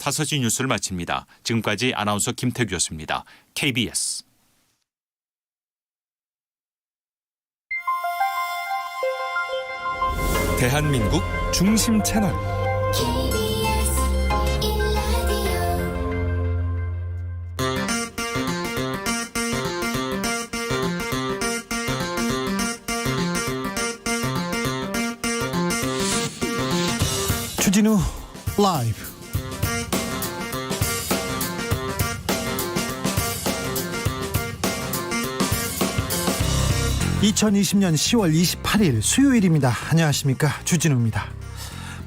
5시 뉴스를 마칩니다. 지금까지 아나운서 김태규였습니다. KBS. 대한민국 중심 채널 주진우 라이브. (2020년 10월 28일) 수요일입니다. 안녕하십니까, 주진우입니다.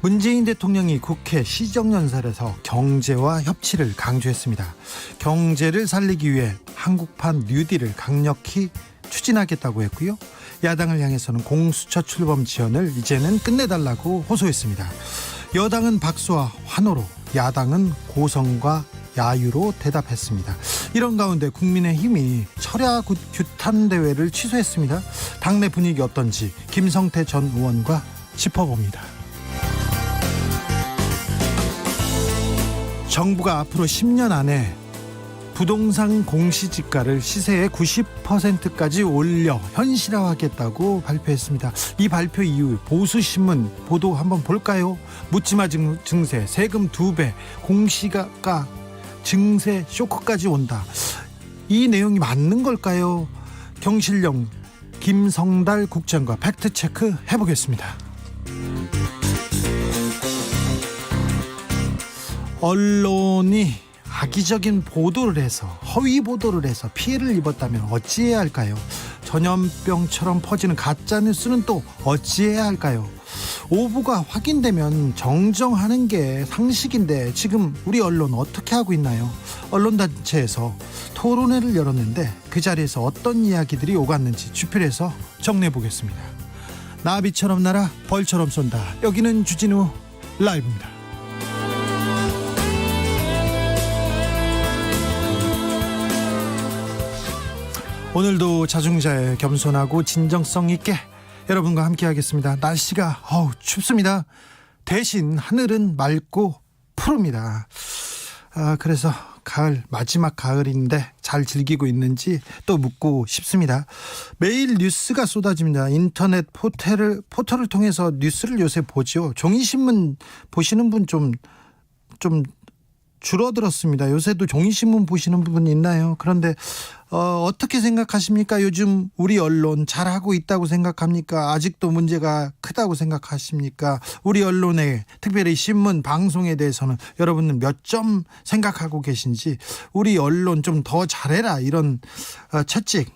문재인 대통령이 국회 시정연설에서 경제와 협치를 강조했습니다. 경제를 살리기 위해 한국판 뉴딜을 강력히 추진하겠다고 했고요. 야당을 향해서는 공수처 출범 지원을 이제는 끝내달라고 호소했습니다. 여당은 박수와 환호로, 야당은 고성과 야유로 대답했습니다. 이런 가운데 국민의힘이 철야 규탄 대회를 취소했습니다. 당내 분위기 어떤지 김성태 전 의원과 짚어봅니다. 정부가 앞으로 10년 안에 부동산 공시지가를 시세의 90%까지 올려 현실화하겠다고 발표했습니다. 이 발표 이후 보수신문 보도 한번 볼까요? 묻지마 증세, 세금 2배, 공시가가 증세 쇼크까지 온다. 이 내용이 맞는 걸까요? 경실령 김성달 국장과 팩트체크 해보겠습니다. 언론이 악의적인 보도를 해서, 허위 보도를 해서 피해를 입었다면 어찌해야 할까요? 전염병처럼 퍼지는 가짜뉴스는 또 어찌해야 할까요? 오보가 확인되면 정정하는 게 상식인데 지금 우리 언론 어떻게 하고 있나요? 언론단체에서 토론회를 열었는데 그 자리에서 어떤 이야기들이 오갔는지 주필해서 정리해보겠습니다. 나비처럼 날아 벌처럼 쏜다. 여기는 주진우 라이브입니다. 오늘도 자중자애, 겸손하고 진정성 있게 여러분과 함께 하겠습니다. 날씨가 춥습니다. 대신 하늘은 맑고 푸릅니다. 그래서 가을, 마지막 가을인데 잘 즐기고 있는지 또 묻고 싶습니다. 매일 뉴스가 쏟아집니다. 인터넷 포털을 통해서 뉴스를 요새 보죠. 종이신문 보시는 분 좀 줄어들었습니다. 요새도 종이신문 보시는 분 있나요? 그런데 어떻게 생각하십니까? 요즘 우리 언론 잘하고 있다고 생각합니까? 아직도 문제가 크다고 생각하십니까? 우리 언론의, 특별히 신문, 방송에 대해서는 여러분은 몇 점 생각하고 계신지, 우리 언론 좀 더 잘해라, 이런 채찍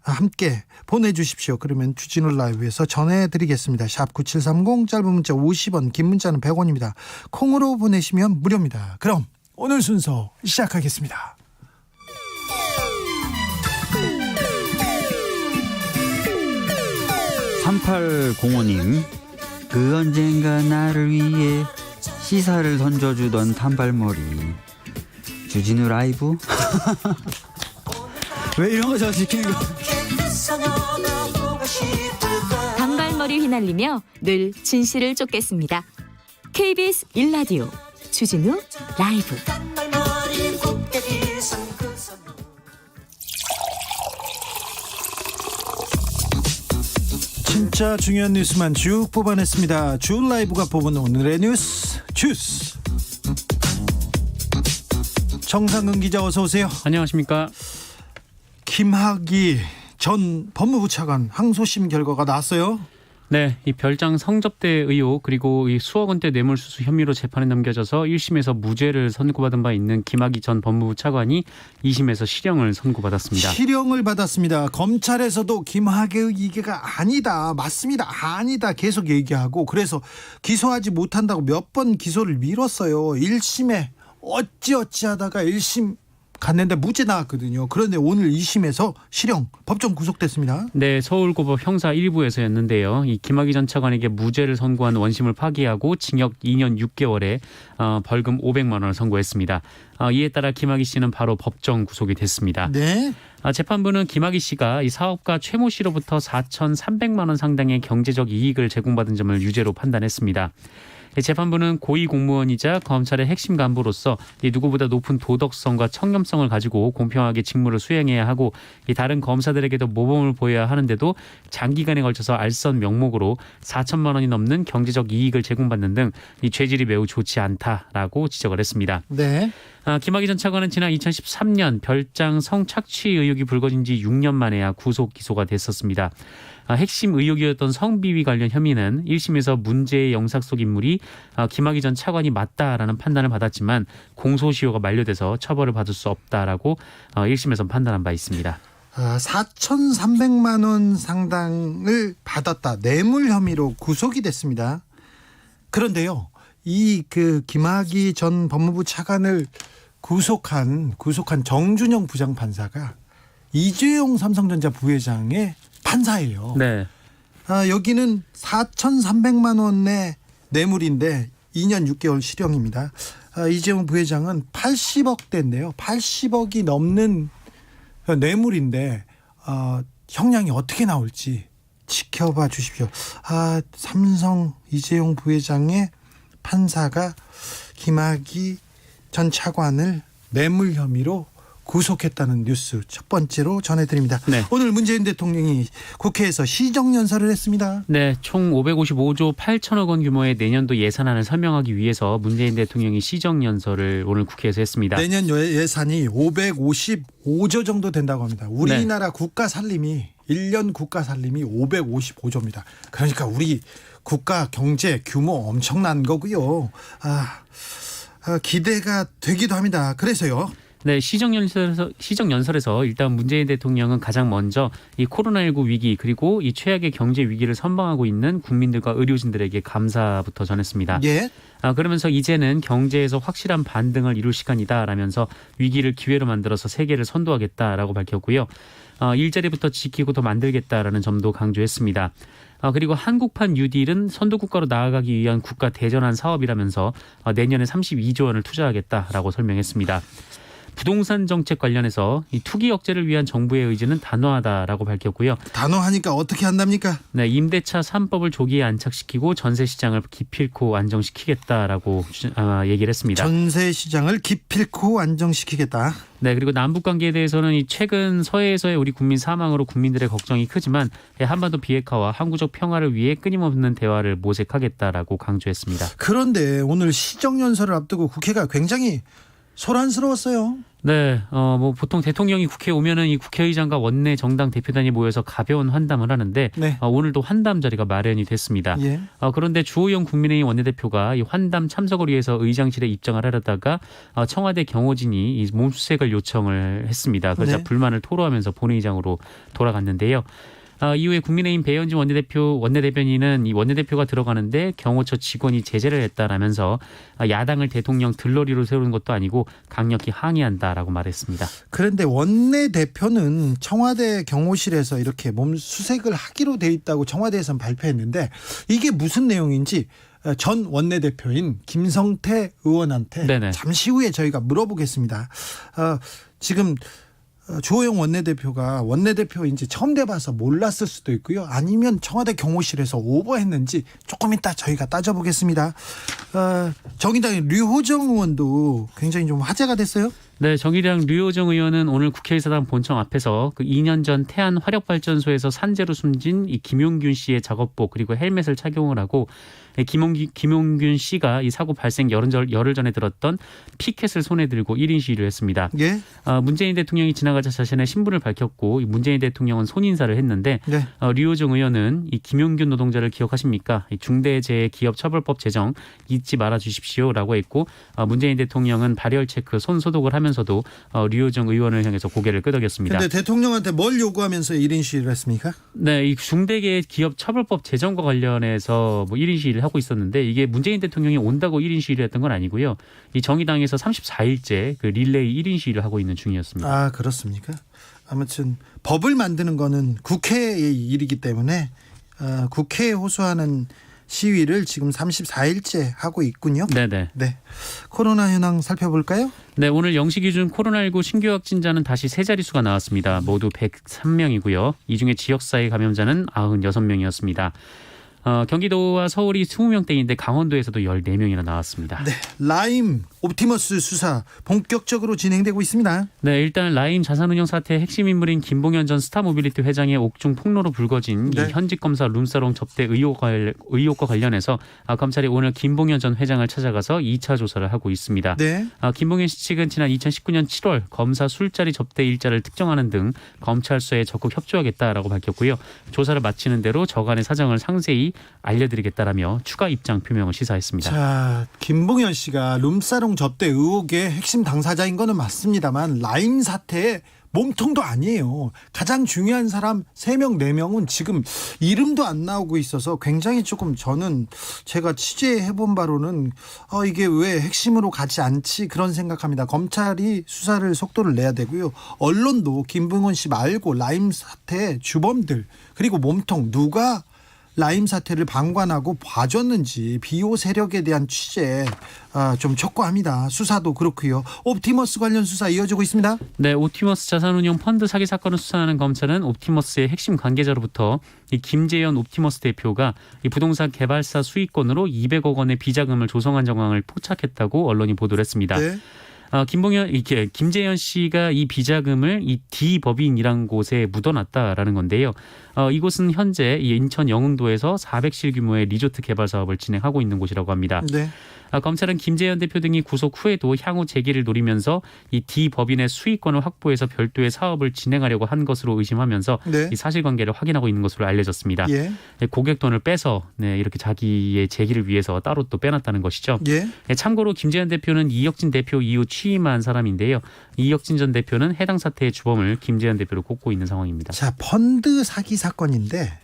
함께 보내주십시오. 그러면 주진우 라이브에서 전해드리겠습니다. 샵 9730, 짧은 문자 50원, 긴 문자는 100원입니다. 콩으로 보내시면 무료입니다. 그럼 오늘 순서 시작하겠습니다. (3805님) 그 언젠가 나를 위해 시사를 던져주던 단발머리 주진우 라이브. 왜 이런 거 저 시키는 거? 단발머리 휘날리며 늘 진실을 쫓겠습니다. KBS 1라디오 주진우 라이브. 진짜 중요한 뉴스만 쭉 뽑아냈습니다. 주 라이브가 뽑은 오늘의 뉴스 주스. 정상근 기자, 어서 오세요. 안녕하십니까. 김학의 전 법무부 차관 항소심 결과가 나왔어요. 네, 이 별장 성접대 의혹 그리고 이 수억 원대 뇌물수수 혐의로 재판에 넘겨져서 1심에서 무죄를 선고받은 바 있는 김학의 전 법무부 차관이 2심에서 실형을 선고받았습니다. 실형을 받았습니다. 검찰에서도 김학의 이게가 아니다, 맞습니다, 아니다 계속 얘기하고, 그래서 기소하지 못한다고 몇 번 기소를 미뤘어요. 1심에 어찌하다가 1심 갔는데 무죄 나왔거든요. 그런데 오늘 2심에서 실형, 법정 구속됐습니다. 네, 서울고법 형사 1부에서였는데요. 이 김학의 전 차관에게 무죄를 선고한 원심을 파기하고 징역 2년 6개월에 벌금 500만 원을 선고했습니다. 이에 따라 김학의 씨는 바로 법정 구속이 됐습니다. 네. 재판부는 김학의 씨가 이 사업가 최모 씨로부터 4,300만 원 상당의 경제적 이익을 제공받은 점을 유죄로 판단했습니다. 재판부는 고위 공무원이자 검찰의 핵심 간부로서 누구보다 높은 도덕성과 청렴성을 가지고 공평하게 직무를 수행해야 하고 다른 검사들에게도 모범을 보여야 하는데도 장기간에 걸쳐서 알선 명목으로 4천만 원이 넘는 경제적 이익을 제공받는 등 이 죄질이 매우 좋지 않다라고 지적을 했습니다. 네. 김학의 전 차관은 지난 2013년 별장 성착취 의혹이 불거진 지 6년 만에야 구속 기소가 됐었습니다. 핵심 의혹이었던 성비위 관련 혐의는 1심에서 문제의 영상 속 인물이 김학의 전 차관이 맞다라는 판단을 받았지만 공소시효가 만료돼서 처벌을 받을 수 없다라고 1심에서 판단한 바 있습니다. 4,300만 원 상당을 받았다. 뇌물 혐의로 구속이 됐습니다. 그런데요, 이 김학의 전 법무부 차관을 구속한 정준영 부장판사가 이재용 삼성전자 부회장의 판사예요. 네. 여기는 4,300만 원의 뇌물인데 2년 6개월 실형입니다. 이재용 부회장은 80억대인데요. 80억이 넘는 뇌물인데 형량이 어떻게 나올지 지켜봐 주십시오. 삼성 이재용 부회장의 판사가 김학의 전 차관을 뇌물 혐의로 구속했다는 뉴스 첫 번째로 전해드립니다. 네. 오늘 문재인 대통령이 국회에서 시정연설을 했습니다. 네, 총 555조 8천억 원 규모의 내년도 예산안을 설명하기 위해서 문재인 대통령이 시정연설을 오늘 국회에서 했습니다. 내년 예산이 555조 정도 된다고 합니다. 우리나라 국가 살림이 1년 국가 살림이 555조입니다. 그러니까 우리 국가 경제 규모 엄청난 거고요. 기대가 되기도 합니다. 그래서요. 네, 시정연설에서 일단 문재인 대통령은 가장 먼저 이 코로나19 위기 그리고 이 최악의 경제 위기를 선방하고 있는 국민들과 의료진들에게 감사부터 전했습니다. 예. 그러면서 이제는 경제에서 확실한 반등을 이룰 시간이다라면서 위기를 기회로 만들어서 세계를 선도하겠다라고 밝혔고요. 일자리부터 지키고 더 만들겠다라는 점도 강조했습니다. 그리고 한국판 뉴딜은 선도국가로 나아가기 위한 국가 대전환 사업이라면서 내년에 32조 원을 투자하겠다라고 설명했습니다. 부동산 정책 관련해서 이 투기 억제를 위한 정부의 의지는 단호하다라고 밝혔고요. 단호하니까 어떻게 한답니까? 네, 임대차 3법을 조기에 안착시키고 전세 시장을 기필코 안정시키겠다라고 얘기를 했습니다. 전세 시장을 기필코 안정시키겠다. 네, 그리고 남북 관계에 대해서는 이 최근 서해에서의 우리 국민 사망으로 국민들의 걱정이 크지만 한반도 비핵화와 항구적 평화를 위해 끊임없는 대화를 모색하겠다라고 강조했습니다. 그런데 오늘 시정연설을 앞두고 국회가 굉장히 소란스러웠어요. 네, 보통 대통령이 국회에 오면은 이 국회의장과 원내 정당 대표단이 모여서 가벼운 환담을 하는데 네. 오늘도 환담 자리가 마련이 됐습니다. 예. 그런데 주호영 국민의힘 원내대표가 이 환담 참석을 위해서 의장실에 입장을 하려다가 청와대 경호진이 이 몸수색을 요청을 했습니다. 그러자 네. 불만을 토로하면서 본회의장으로 돌아갔는데요. 이후에 국민의힘 배현진 원내대변인은 이 원내대표가 들어가는데 경호처 직원이 제재를 했다라면서 야당을 대통령 들러리로 세우는 것도 아니고 강력히 항의한다라고 말했습니다. 그런데 원내대표는 청와대 경호실에서 이렇게 몸 수색을 하기로 돼 있다고 청와대에서는 발표했는데 이게 무슨 내용인지 전 원내대표인 김성태 의원한테 네네. 잠시 후에 저희가 물어보겠습니다. 지금 주호영 원내대표가 원내대표 이제 처음 돼봐서 몰랐을 수도 있고요. 아니면 청와대 경호실에서 오버했는지 조금 이따 저희가 따져보겠습니다. 정의당의 류호정 의원도 굉장히 좀 화제가 됐어요. 네, 정의당 류호정 의원은 오늘 국회의사당 본청 앞에서 그 2년 전 태안 화력발전소에서 산재로 숨진 이 김용균 씨의 작업복 그리고 헬멧을 착용을 하고 김용균 씨가 이 사고 발생 열흘 전에 들었던 피켓을 손에 들고 1인 시위를 했습니다. 예. 문재인 대통령이 지나가자 자신의 신분을 밝혔고 문재인 대통령은 손인사를 했는데 네. 류호정 의원은 이 김용균 노동자를 기억하십니까? 이 중대재해기업처벌법 제정 잊지 말아 주십시오라고 했고 문재인 대통령은 발열 체크, 손 소독을 하면서도 류호정 의원을 향해서 고개를 끄덕였습니다. 그런데 대통령한테 뭘 요구하면서 1인 시위를 했습니까? 네, 이 중대기업처벌법 제정과 관련해서 1인 시위를 하고 있었는데 이게 문재인 대통령이 온다고 1인 시위를 했던 건 아니고요. 이 정의당에서 34일째 그 릴레이 1인 시위를 하고 있는 중이었습니다. 그렇습니까? 아무튼 법을 만드는 거는 국회의 일이기 때문에 국회에 호소하는 시위를 지금 34일째 하고 있군요. 네네. 네. 코로나 현황 살펴볼까요? 네, 오늘 0시 기준 코로나19 신규 확진자는 다시 세 자릿수가 나왔습니다. 모두 103명이고요. 이 중에 지역사회 감염자는 96명이었습니다. 경기도와 서울이 20명대인데 강원도에서도 14명이나 나왔습니다. 네, 라임 옵티머스 수사 본격적으로 진행되고 있습니다. 네, 일단 라임 자산운용 사태의 핵심 인물인 김봉현 전 스타모빌리티 회장의 옥중 폭로로 불거진 네. 이 현직 검사 룸사롱 접대 의혹과 관련해서 검찰이 오늘 김봉현 전 회장을 찾아가서 2차 조사를 하고 있습니다. 네, 김봉현 씨 측은 지난 2019년 7월 검사 술자리 접대 일자를 특정하는 등 검찰 수사에 적극 협조하겠다라고 밝혔고요. 조사를 마치는 대로 저간의 사정을 상세히 알려드리겠다라며 추가 입장 표명을 시사했습니다. 자, 김봉현 씨가 룸사롱 접대 의혹의 핵심 당사자인 거는 맞습니다만 라임 사태의 몸통도 아니에요. 가장 중요한 사람 3명, 4명은 지금 이름도 안 나오고 있어서 굉장히 조금 저는 제가 취재해본 바로는 이게 왜 핵심으로 가지 않지 그런 생각합니다. 검찰이 수사를 속도를 내야 되고요. 언론도 김봉현 씨 말고 라임 사태의 주범들 그리고 몸통 누가 라임 사태를 방관하고 봐줬는지 비호 세력에 대한 취재 좀 촉구합니다. 수사도 그렇고요. 옵티머스 관련 수사 이어지고 있습니다. 네, 옵티머스 자산운용 펀드 사기 사건을 수사하는 검찰은 옵티머스의 핵심 관계자로부터 이 김재현 옵티머스 대표가 이 부동산 개발사 수익권으로 200억 원의 비자금을 조성한 정황을 포착했다고 언론이 보도를 했습니다. 네. 김재현 씨가 이 비자금을 이 D법인이란 곳에 묻어놨다라는 건데요. 이곳은 현재 이 인천 영흥도에서 400실 규모의 리조트 개발 사업을 진행하고 있는 곳이라고 합니다. 네. 검찰은 김재현 대표 등이 구속 후에도 향후 재기를 노리면서 이 D법인의 수익권을 확보해서 별도의 사업을 진행하려고 한 것으로 의심하면서 네. 이 사실관계를 확인하고 있는 것으로 알려졌습니다. 예. 고객 돈을 빼서 이렇게 자기의 재기를 위해서 따로 또 빼놨다는 것이죠. 예. 참고로 김재현 대표는 이혁진 대표 이후 취임한 사람인데요. 이혁진 전 대표는 해당 사태의 주범을 김재현 대표로 꼽고 있는 상황입니다. 자, 펀드 사기 사건인데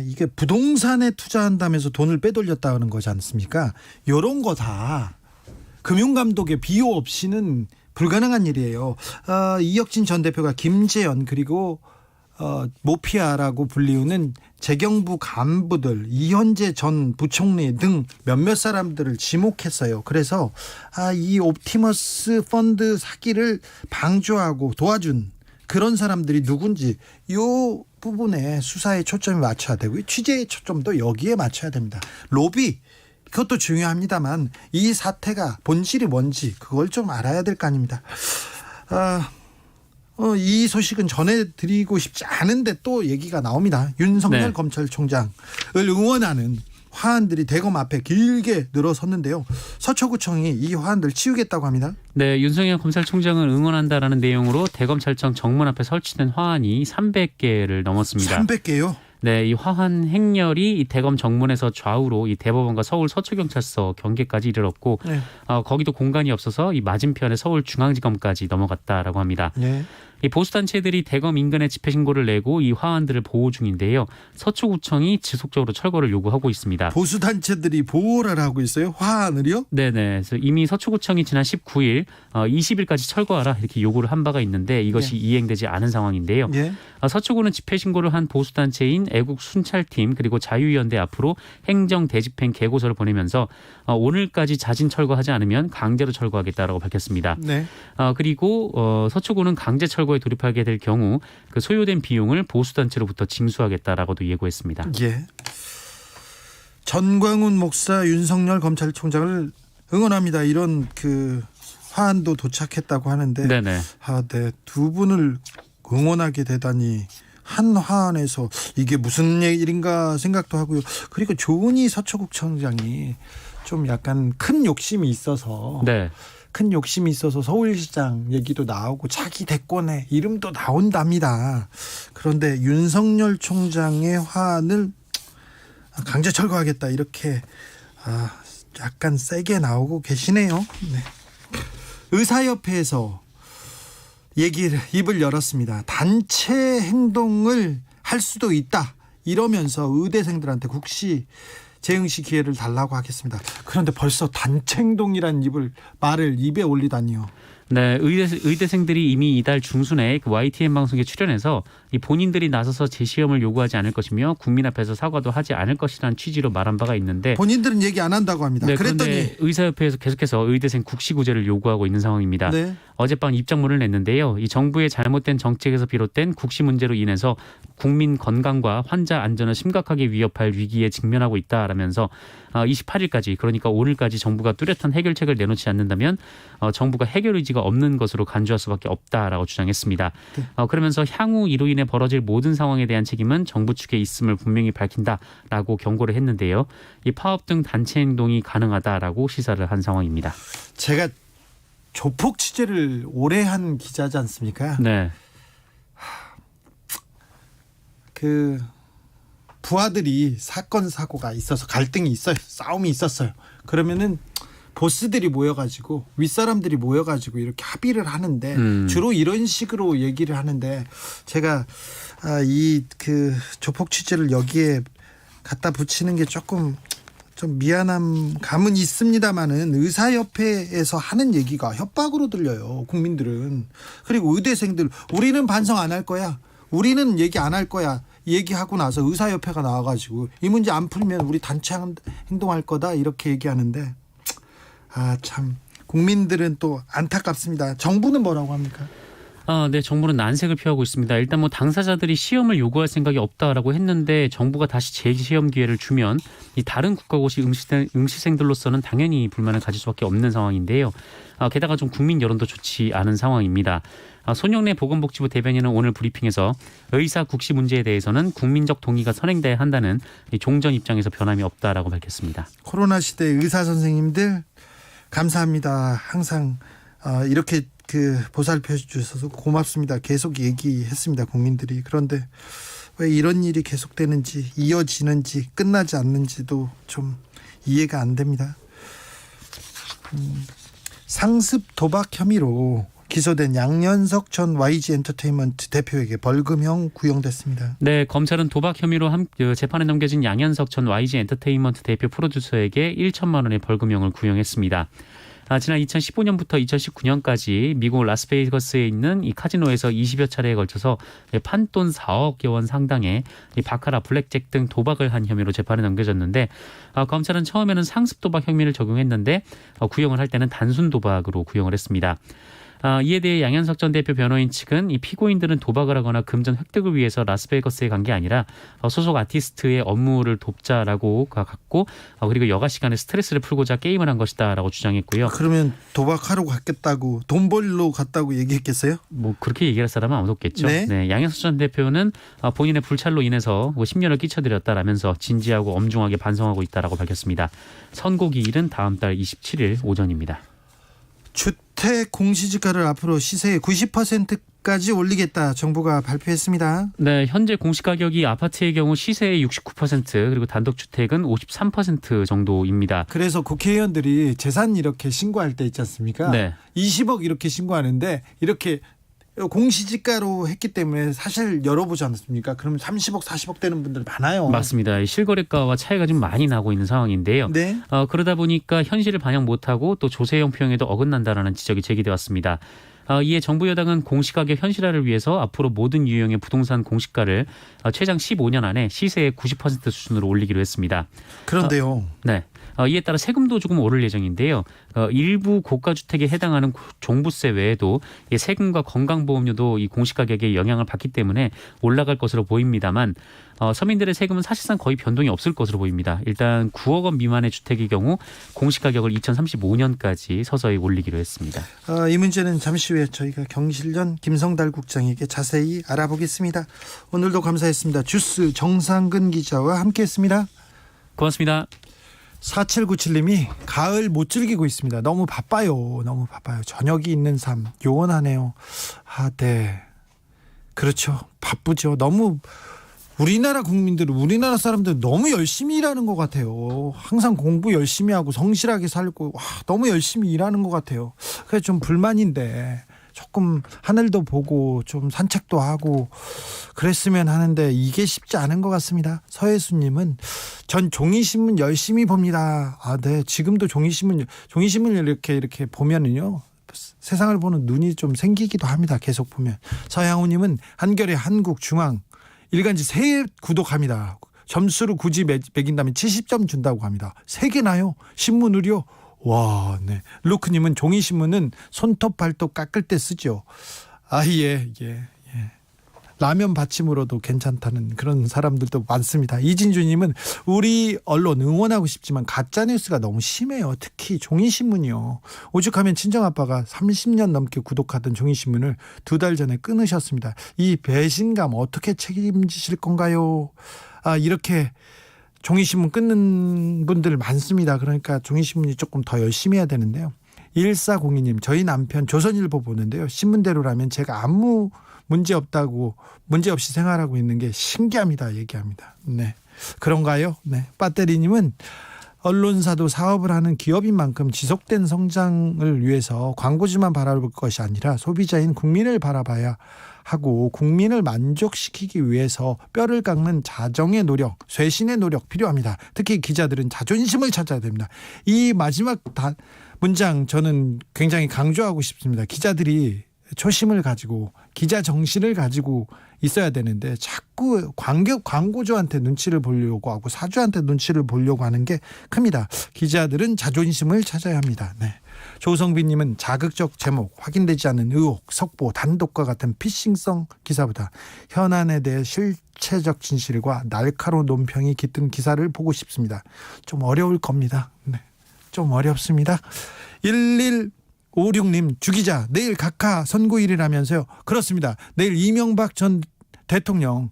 이게 부동산에 투자한다면서 돈을 빼돌렸다는 거지 않습니까? 이런 거 다 금융감독의 비호 없이는 불가능한 일이에요. 이혁진 전 대표가 김재현 그리고 모피아라고 불리우는 재경부 간부들 이현재 전 부총리 등 몇몇 사람들을 지목했어요. 그래서 이 옵티머스 펀드 사기를 방조하고 도와준 그런 사람들이 누군지 이 부분에 수사에 초점이 맞춰야 되고 취재의 초점도 여기에 맞춰야 됩니다. 로비 그것도 중요합니다만 이 사태가 본질이 뭔지 그걸 좀 알아야 될 거 아닙니다. 이 소식은 전해드리고 싶지 않은데 또 얘기가 나옵니다. 윤석열 네. 검찰총장을 응원하는 화환들이 대검 앞에 길게 늘어섰는데요. 서초구청이 이 화환들 치우겠다고 합니다. 네, 윤석열 검찰총장을 응원한다라는 내용으로 대검찰청 정문 앞에 설치된 화환이 300개를 넘었습니다. 300개요? 네, 이 화환 행렬이 이 대검 정문에서 좌우로 이 대법원과 서울 서초경찰서 경계까지 이르렀고 네. 거기도 공간이 없어서 이 맞은편에 서울중앙지검까지 넘어갔다라고 합니다. 네. 이 보수단체들이 대검 인근에 집회 신고를 내고 이 화환들을 보호 중인데요. 서초구청이 지속적으로 철거를 요구하고 있습니다. 보수단체들이 보호를 하고 있어요? 화환을요? 네네. 그래서 이미 서초구청이 지난 19일 20일까지 철거하라 이렇게 요구를 한 바가 있는데 이것이 이행되지 않은 상황인데요. 예. 서초구는 집회 신고를 한 보수단체인 애국순찰팀 그리고 자유연대 앞으로 행정대집행 계고서를 보내면서 오늘까지 자진 철거하지 않으면 강제로 철거하겠다라고 밝혔습니다. 네. 그리고 서초구는 강제 철거에 돌입하게 될 경우 그 소요된 비용을 보수단체로부터 징수하겠다라고도 예고했습니다. 예. 전광훈 목사 윤석열 검찰총장을 응원합니다. 이런 그 화환도 도착했다고 하는데 네네. 네. 두 분을 응원하게 되다니 한 화환에서 이게 무슨 일인가 생각도 하고요. 그리고 조은희 서초구청장이 좀 약간 큰 욕심이 있어서 네. 큰 욕심이 있어서 서울시장 얘기도 나오고 자기 대권에 이름도 나온답니다. 그런데 윤석열 총장의 화환을 강제 철거하겠다 이렇게 약간 세게 나오고 계시네요. 네. 의사협회에서 입을 열었습니다. 단체 행동을 할 수도 있다 이러면서 의대생들한테 국시 재응시 기회를 달라고 하겠습니다. 그런데 벌써 단체 행동이란 말을 입에 올리다니요. 네, 의대생들이 이미 이달 중순에 그 YTN 방송에 출연해서 이 본인들이 나서서 재시험을 요구하지 않을 것이며 국민 앞에서 사과도 하지 않을 것이라는 취지로 말한 바가 있는데 본인들은 얘기 안 한다고 합니다. 네, 그랬더니 의사협회에서 계속해서 의대생 국시구제를 요구하고 있는 상황입니다. 네. 어젯밤 입장문을 냈는데요. 이 정부의 잘못된 정책에서 비롯된 국시 문제로 인해서 국민 건강과 환자 안전을 심각하게 위협할 위기에 직면하고 있다라면서 28일까지 그러니까 오늘까지 정부가 뚜렷한 해결책을 내놓지 않는다면 정부가 해결 의지가 없는 것으로 간주할 수밖에 없다라고 주장했습니다. 그러면서 향후 이로 인해 벌어질 모든 상황에 대한 책임은 정부 측에 있음을 분명히 밝힌다라고 경고를 했는데요. 이 파업 등 단체 행동이 가능하다라고 시사를 한 상황입니다. 제가 조폭 취재를 오래 한 기자지 않습니까? 네. 그 부하들이 사건 사고가 있어서 갈등이 있어요. 싸움이 있었어요. 그러면은 보스들이 모여가지고 윗사람들이 모여가지고 이렇게 합의를 하는데 주로 이런 식으로 얘기를 하는데 제가 이 그 조폭 취재를 여기에 갖다 붙이는 게 조금 좀 미안함 감은 있습니다만은 의사협회에서 하는 얘기가 협박으로 들려요. 국민들은. 그리고 의대생들 우리는 반성 안 할 거야. 우리는 얘기 안 할 거야. 얘기하고 나서 의사협회가 나와가지고 이 문제 안 풀면 우리 단체 행동할 거다 이렇게 얘기하는데 참 국민들은 또 안타깝습니다. 정부는 뭐라고 합니까? 네, 정부는 난색을 표하고 있습니다. 일단 뭐 당사자들이 시험을 요구할 생각이 없다라고 했는데 정부가 다시 재시험 기회를 주면 이 다른 국가고시 응시생들로서는 당연히 불만을 가질 수밖에 없는 상황인데요. 게다가 좀 국민 여론도 좋지 않은 상황입니다. 손영래 보건복지부 대변인은 오늘 브리핑에서 의사 국시 문제에 대해서는 국민적 동의가 선행돼야 한다는 종전 입장에서 변함이 없다라고 밝혔습니다. 코로나 시대 의사 선생님들 감사합니다. 항상 이렇게 보살펴 주셔서 고맙습니다. 계속 얘기했습니다. 국민들이. 그런데 왜 이런 일이 계속되는지 이어지는지 끝나지 않는지도 좀 이해가 안 됩니다. 상습 도박 혐의로 기소된 양현석 전 YG엔터테인먼트 대표에게 벌금형 구형됐습니다. 네, 검찰은 도박 혐의로 재판에 넘겨진 양현석 전 YG엔터테인먼트 대표 프로듀서에게 1천만 원의 벌금형을 구형했습니다. 지난 2015년부터 2019년까지 미국 라스베이거스에 있는 이 카지노에서 20여 차례에 걸쳐서 판돈 4억여 원 상당의 이 바카라, 블랙잭 등 도박을 한 혐의로 재판에 넘겨졌는데 검찰은 처음에는 상습 도박 혐의를 적용했는데 구형을 할 때는 단순 도박으로 구형을 했습니다. 이에 대해 양현석 전 대표 변호인 측은 이 피고인들은 도박을 하거나 금전 획득을 위해서 라스베이거스에 간 게 아니라 소속 아티스트의 업무를 돕자라고 갔고 그리고 여가 시간에 스트레스를 풀고자 게임을 한 것이다라고 주장했고요. 그러면 도박하러 갔겠다고 돈 벌러 갔다고 얘기했겠어요? 뭐 그렇게 얘기할 사람은 아무도 없겠죠. 네. 양현석 전 대표는 본인의 불찰로 인해서 10년을 끼쳐드렸다라면서 진지하고 엄중하게 반성하고 있다라고 밝혔습니다. 선고 기일은 다음 달 27일 오전입니다. 주택 공시지가를 앞으로 시세의 90%까지 올리겠다 정부가 발표했습니다. 네, 현재 공시가격이 아파트의 경우 시세의 69% 그리고 단독주택은 53% 정도입니다. 그래서 국회의원들이 재산 이렇게 신고할 때 있지 않습니까? 네. 20억 이렇게 신고하는데 이렇게 공시지가로 했기 때문에 사실 열어보지 않았습니까? 그럼 30억 40억 되는 분들 많아요. 맞습니다. 실거래가와 차이가 좀 많이 나고 있는 상황인데요. 네. 그러다 보니까 현실을 반영 못하고 또 조세형 평에도 어긋난다라는 지적이 제기돼 왔습니다. 이에 정부 여당은 공시가격 현실화를 위해서 앞으로 모든 유형의 부동산 공시가를 최장 15년 안에 시세의 90% 수준으로 올리기로 했습니다. 그런데요. 네. 이에 따라 세금도 조금 오를 예정인데요. 일부 고가주택에 해당하는 종부세 외에도 세금과 건강보험료도 이 공시가격에 영향을 받기 때문에 올라갈 것으로 보입니다만 서민들의 세금은 사실상 거의 변동이 없을 것으로 보입니다. 일단 9억 원 미만의 주택의 경우 공시가격을 2035년까지 서서히 올리기로 했습니다. 이 문제는 잠시 후에 저희가 경실련 김성달 국장에게 자세히 알아보겠습니다. 오늘도 감사했습니다. 주스 정상근 기자와 함께했습니다. 고맙습니다. 4797님이 가을 못 즐기고 있습니다. 너무 바빠요. 너무 바빠요. 저녁이 있는 삶 요원하네요. 네. 그렇죠. 바쁘죠. 너무 우리나라 국민들은 우리나라 사람들 너무 열심히 일하는 것 같아요. 항상 공부 열심히 하고 성실하게 살고 너무 열심히 일하는 것 같아요. 그게 좀 불만인데 조금 하늘도 보고 좀 산책도 하고 그랬으면 하는데 이게 쉽지 않은 것 같습니다. 서혜수님은 전 종이신문 열심히 봅니다. 네, 지금도 종이신문을 이렇게 보면은요 세상을 보는 눈이 좀 생기기도 합니다. 계속 보면. 서양우님은 한겨레, 한국, 중앙 일간지 3개 구독합니다. 점수를 굳이 매긴다면 70점 준다고 합니다. 3개나요? 신문 의료? 와, 네. 루크님은 종이신문은 손톱 발톱 깎을 때 쓰죠. 아, 예. 라면 받침으로도 괜찮다는 그런 사람들도 많습니다. 이진주님은 우리 언론 응원하고 싶지만 가짜뉴스가 너무 심해요. 특히 종이신문이요. 오죽하면 친정아빠가 30년 넘게 구독하던 종이신문을 2달 전에 끊으셨습니다. 이 배신감 어떻게 책임지실 건가요? 아, 이렇게 종이신문 끊는 분들 많습니다. 그러니까 종이신문이 조금 더 열심히 해야 되는데요. 1402님, 저희 남편 조선일보 보는데요. 신문대로라면 제가 아무 문제 없이 생활하고 있는 게 신기합니다. 얘기합니다. 네. 그런가요? 네. 배터리님은 언론사도 사업을 하는 기업인 만큼 지속된 성장을 위해서 광고주만 바라볼 것이 아니라 소비자인 국민을 바라봐야 하고 국민을 만족시키기 위해서 뼈를 깎는 자정의 노력, 쇄신의 노력 필요합니다. 특히 기자들은 자존심을 찾아야 됩니다. 이 마지막 문장 저는 굉장히 강조하고 싶습니다. 기자들이 초심을 가지고 기자 정신을 가지고 있어야 되는데 자꾸 광고주한테 눈치를 보려고 하고 사주한테 눈치를 보려고 하는 게 큽니다. 기자들은 자존심을 찾아야 합니다. 네. 조성빈님은 자극적 제목, 확인되지 않은 의혹, 속보, 단독과 같은 피싱성 기사보다 현안에 대해 실체적 진실과 날카로운 논평이 깃든 기사를 보고 싶습니다. 좀 어려울 겁니다. 네. 좀 어렵습니다. 1156님, 주기자, 내일 각하 선고일이라면서요. 그렇습니다. 내일 이명박 전 대통령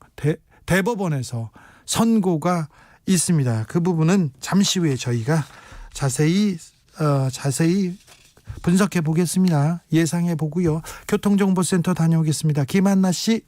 대법원에서 선고가 있습니다. 그 부분은 잠시 후에 저희가 자세히 분석해 보겠습니다. 예상해 보고요. 교통정보센터 다녀오겠습니다. 김한나 씨.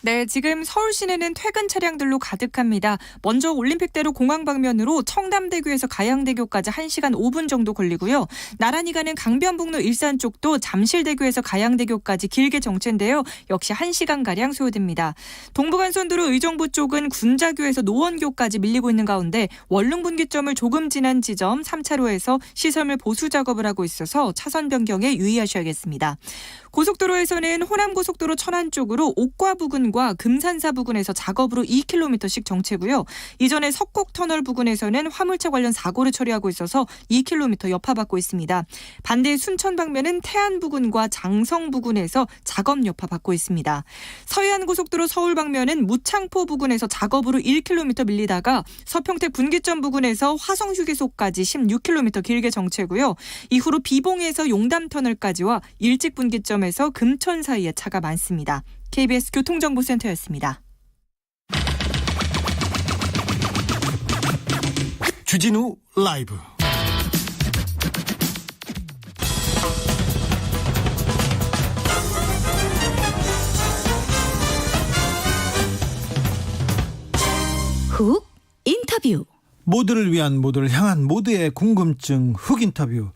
네, 지금 서울 시내는 퇴근 차량들로 가득합니다. 먼저 올림픽대로 공항 방면으로 청담대교에서 가양대교까지 1시간 5분 정도 걸리고요. 나란히 가는 강변북로 일산 쪽도 잠실대교에서 가양대교까지 길게 정체인데요. 역시 1시간가량 소요됩니다. 동부간선도로 의정부 쪽은 군자교에서 노원교까지 밀리고 있는 가운데 원룸분기점을 조금 지난 지점 3차로에서 시설물 보수 작업을 하고 있어서 차선 변경에 유의하셔야겠습니다. 고속도로에서는 호남고속도로 천안 쪽으로 옥과 부근과 금산사 부근에서 작업으로 2km씩 정체고요. 이전에 석곡터널 부근에서는 화물차 관련 사고를 처리하고 있어서 2km 여파받고 있습니다. 반대 순천 방면은 태안 부근과 장성 부근에서 작업 여파받고 있습니다. 서해안고속도로 서울 방면은 무창포 부근에서 작업으로 1km 밀리다가 서평택 분기점 부근에서 화성휴게소까지 16km 길게 정체고요. 이후로 비봉에서 용담터널까지와 일찍 분기점 에서 금천 사이에 차가 많습니다. KBS 교통정보센터였습니다. 주진우 라이브. 훅 인터뷰. 모두를 위한, 모두를 향한 모두의 궁금증 훅 인터뷰.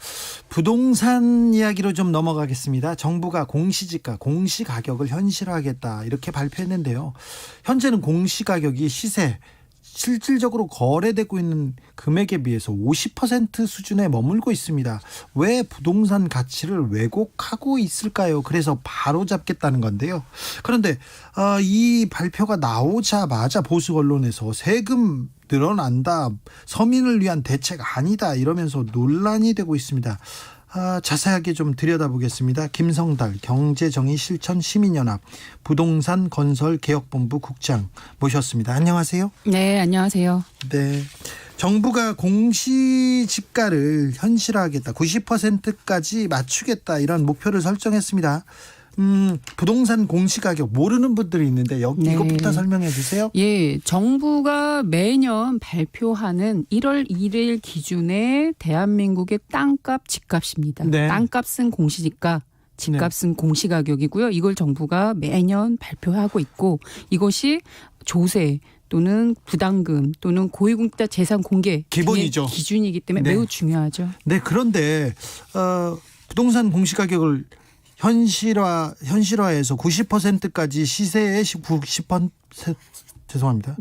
부동산 이야기로 좀 넘어가겠습니다. 정부가 공시지가, 공시가격을 현실화하겠다 이렇게 발표했는데요. 현재는 공시가격이 시세, 실질적으로 거래되고 있는 금액에 비해서 50% 수준에 머물고 있습니다. 왜 부동산 가치를 왜곡하고 있을까요? 그래서 바로잡겠다는 건데요. 그런데 이 발표가 나오자마자 보수 언론에서 세금 늘어난다, 서민을 위한 대책 아니다 이러면서 논란이 되고 있습니다. 자세하게 좀 들여다보겠습니다. 김성달 경제정의실천시민연합 부동산 건설개혁본부 국장 모셨습니다. 안녕하세요. 네, 안녕하세요. 네, 정부가 공시지가를 현실화하겠다, 90%까지 맞추겠다 이런 목표를 설정했습니다. 부동산 공시가격 모르는 분들이 있는데 네. 이것부터 설명해 주세요. 예, 정부가 매년 발표하는 1월 1일 기준의 대한민국의 땅값, 집값입니다. 네. 땅값은 공시지가, 집값은 공시가격이고요. 이걸 정부가 매년 발표하고 있고 이것이 조세 또는 부담금 또는 고위공직자 재산 공개 기본이죠. 기준이기 때문에 네. 매우 중요하죠. 네, 그런데 부동산 공시가격을 현실화해서 90%까지 시세의 90% 죄송합니다.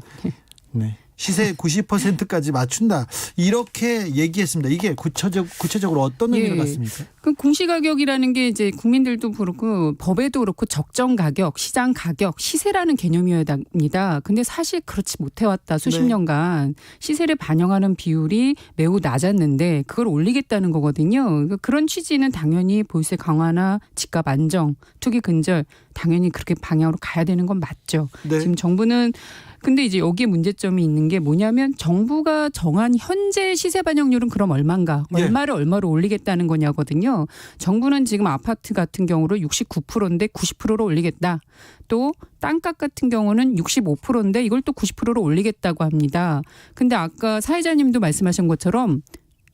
네. 시세 90%까지 맞춘다. 이렇게 얘기했습니다. 이게 구체적으로 어떤 의미를 예. 갖습니까? 그 공시가격이라는 게 이제 국민들도 그렇고 법에도 그렇고 적정 가격, 시장 가격, 시세라는 개념이어야 합니다. 근데 사실 그렇지 못해왔다. 수십 네. 년간 시세를 반영하는 비율이 매우 낮았는데 그걸 올리겠다는 거거든요. 그런 취지는 당연히 보유세 강화나 집값 안정, 투기 근절 당연히 그렇게 방향으로 가야 되는 건 맞죠. 네. 지금 정부는 근데 이제 여기에 문제점이 있는 게 뭐냐면 정부가 정한 현재 시세 반영률은 그럼 얼마인가? 예. 얼마를 얼마로 올리겠다는 거냐거든요. 정부는 지금 아파트 같은 경우로 69%인데 90%로 올리겠다. 또 땅값 같은 경우는 65%인데 이걸 또 90%로 올리겠다고 합니다. 근데 아까 사회자님도 말씀하신 것처럼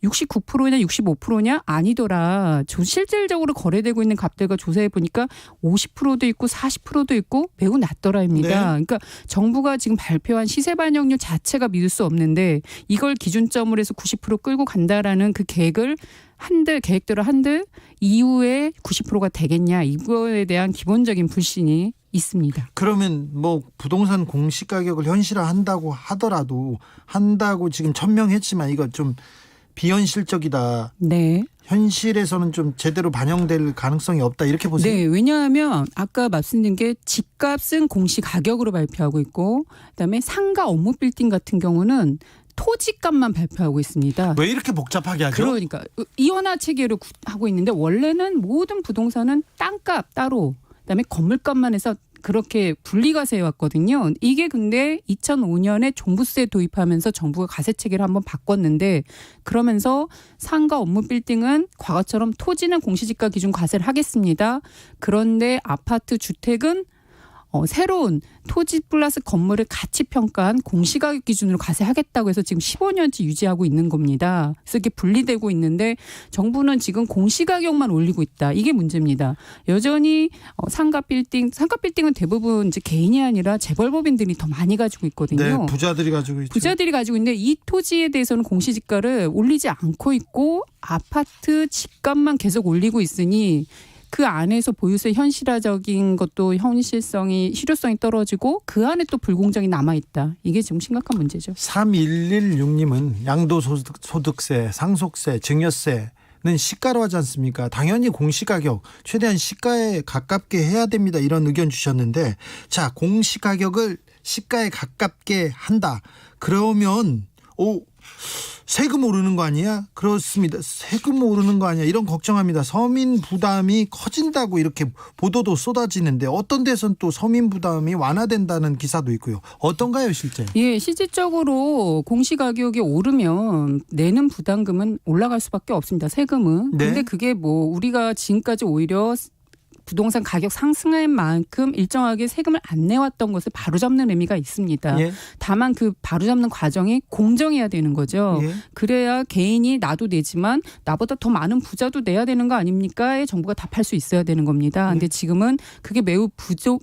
69%냐 65%냐 아니더라. 실질적으로 거래되고 있는 값들과 조사해 보니까 50%도 있고 40%도 있고 매우 낮더라입니다. 네. 그러니까 정부가 지금 발표한 시세 반영률 자체가 믿을 수 없는데 이걸 기준점으로 해서 90% 끌고 간다라는 그 계획을 계획대로 한들 이후에 90%가 되겠냐 이거에 대한 기본적인 불신이 있습니다. 그러면 뭐 부동산 공시가격을 현실화한다고 하더라도 한다고 지금 천명했지만 이거 좀 비현실적이다. 네. 현실에서는 좀 제대로 반영될 가능성이 없다. 이렇게 보세요. 네, 왜냐하면 아까 말씀드린 게 집값은 공시가격으로 발표하고 있고 그다음에 상가 업무 빌딩 같은 경우는 토지값만 발표하고 있습니다. 왜 이렇게 복잡하게 하죠? 그러니까 이원화 체계로 하고 있는데 원래는 모든 부동산은 땅값 따로 그다음에 건물값만 해서 그렇게 분리과세 해왔거든요. 이게 근데 2005년에 종부세 도입하면서 정부가 과세 체계를 한번 바꿨는데 그러면서 상가 업무 빌딩은 과거처럼 토지는 공시지가 기준 과세를 하겠습니다. 그런데 아파트 주택은 새로운 토지 플러스 건물을 같이 평가한 공시가격 기준으로 과세하겠다고 해서 지금 15년째 유지하고 있는 겁니다. 그래서 이게 분리되고 있는데 정부는 지금 공시가격만 올리고 있다. 이게 문제입니다. 여전히 상가 빌딩은 대부분 이제 개인이 아니라 재벌법인들이 더 많이 가지고 있거든요. 네, 부자들이 가지고 있죠. 부자들이 가지고 있는데 이 토지에 대해서는 공시지가를 올리지 않고 있고 아파트 집값만 계속 올리고 있으니 그 안에서 보유세 현실화적인 것도 실효성이 떨어지고 그 안에 또 불공정이 남아있다. 이게 지금 심각한 문제죠. 3116님은 양도소득세, 상속세, 증여세는 시가로 하지 않습니까? 당연히 공시가격, 최대한 시가에 가깝게 해야 됩니다. 이런 의견 주셨는데 자, 공시가격을 시가에 가깝게 한다. 그러면 세금 오르는 거 아니야? 그렇습니다. 세금 오르는 거 아니야? 이런 걱정합니다. 서민 부담이 커진다고 이렇게 보도도 쏟아지는데 어떤 데선 또 서민 부담이 완화된다는 기사도 있고요. 어떤가요, 실제? 예, 실질적으로 공시가격이 오르면 내는 부담금은 올라갈 수밖에 없습니다. 세금은. 네. 근데 그게 뭐 우리가 지금까지 오히려 부동산 가격 상승한 만큼 일정하게 세금을 안 내왔던 것을 바로잡는 의미가 있습니다. 예. 다만 그 바로잡는 과정이 공정해야 되는 거죠. 예. 그래야 개인이 나도 내지만 나보다 더 많은 부자도 내야 되는 거 아닙니까?에 정부가 답할 수 있어야 되는 겁니다. 근데 지금은 그게 매우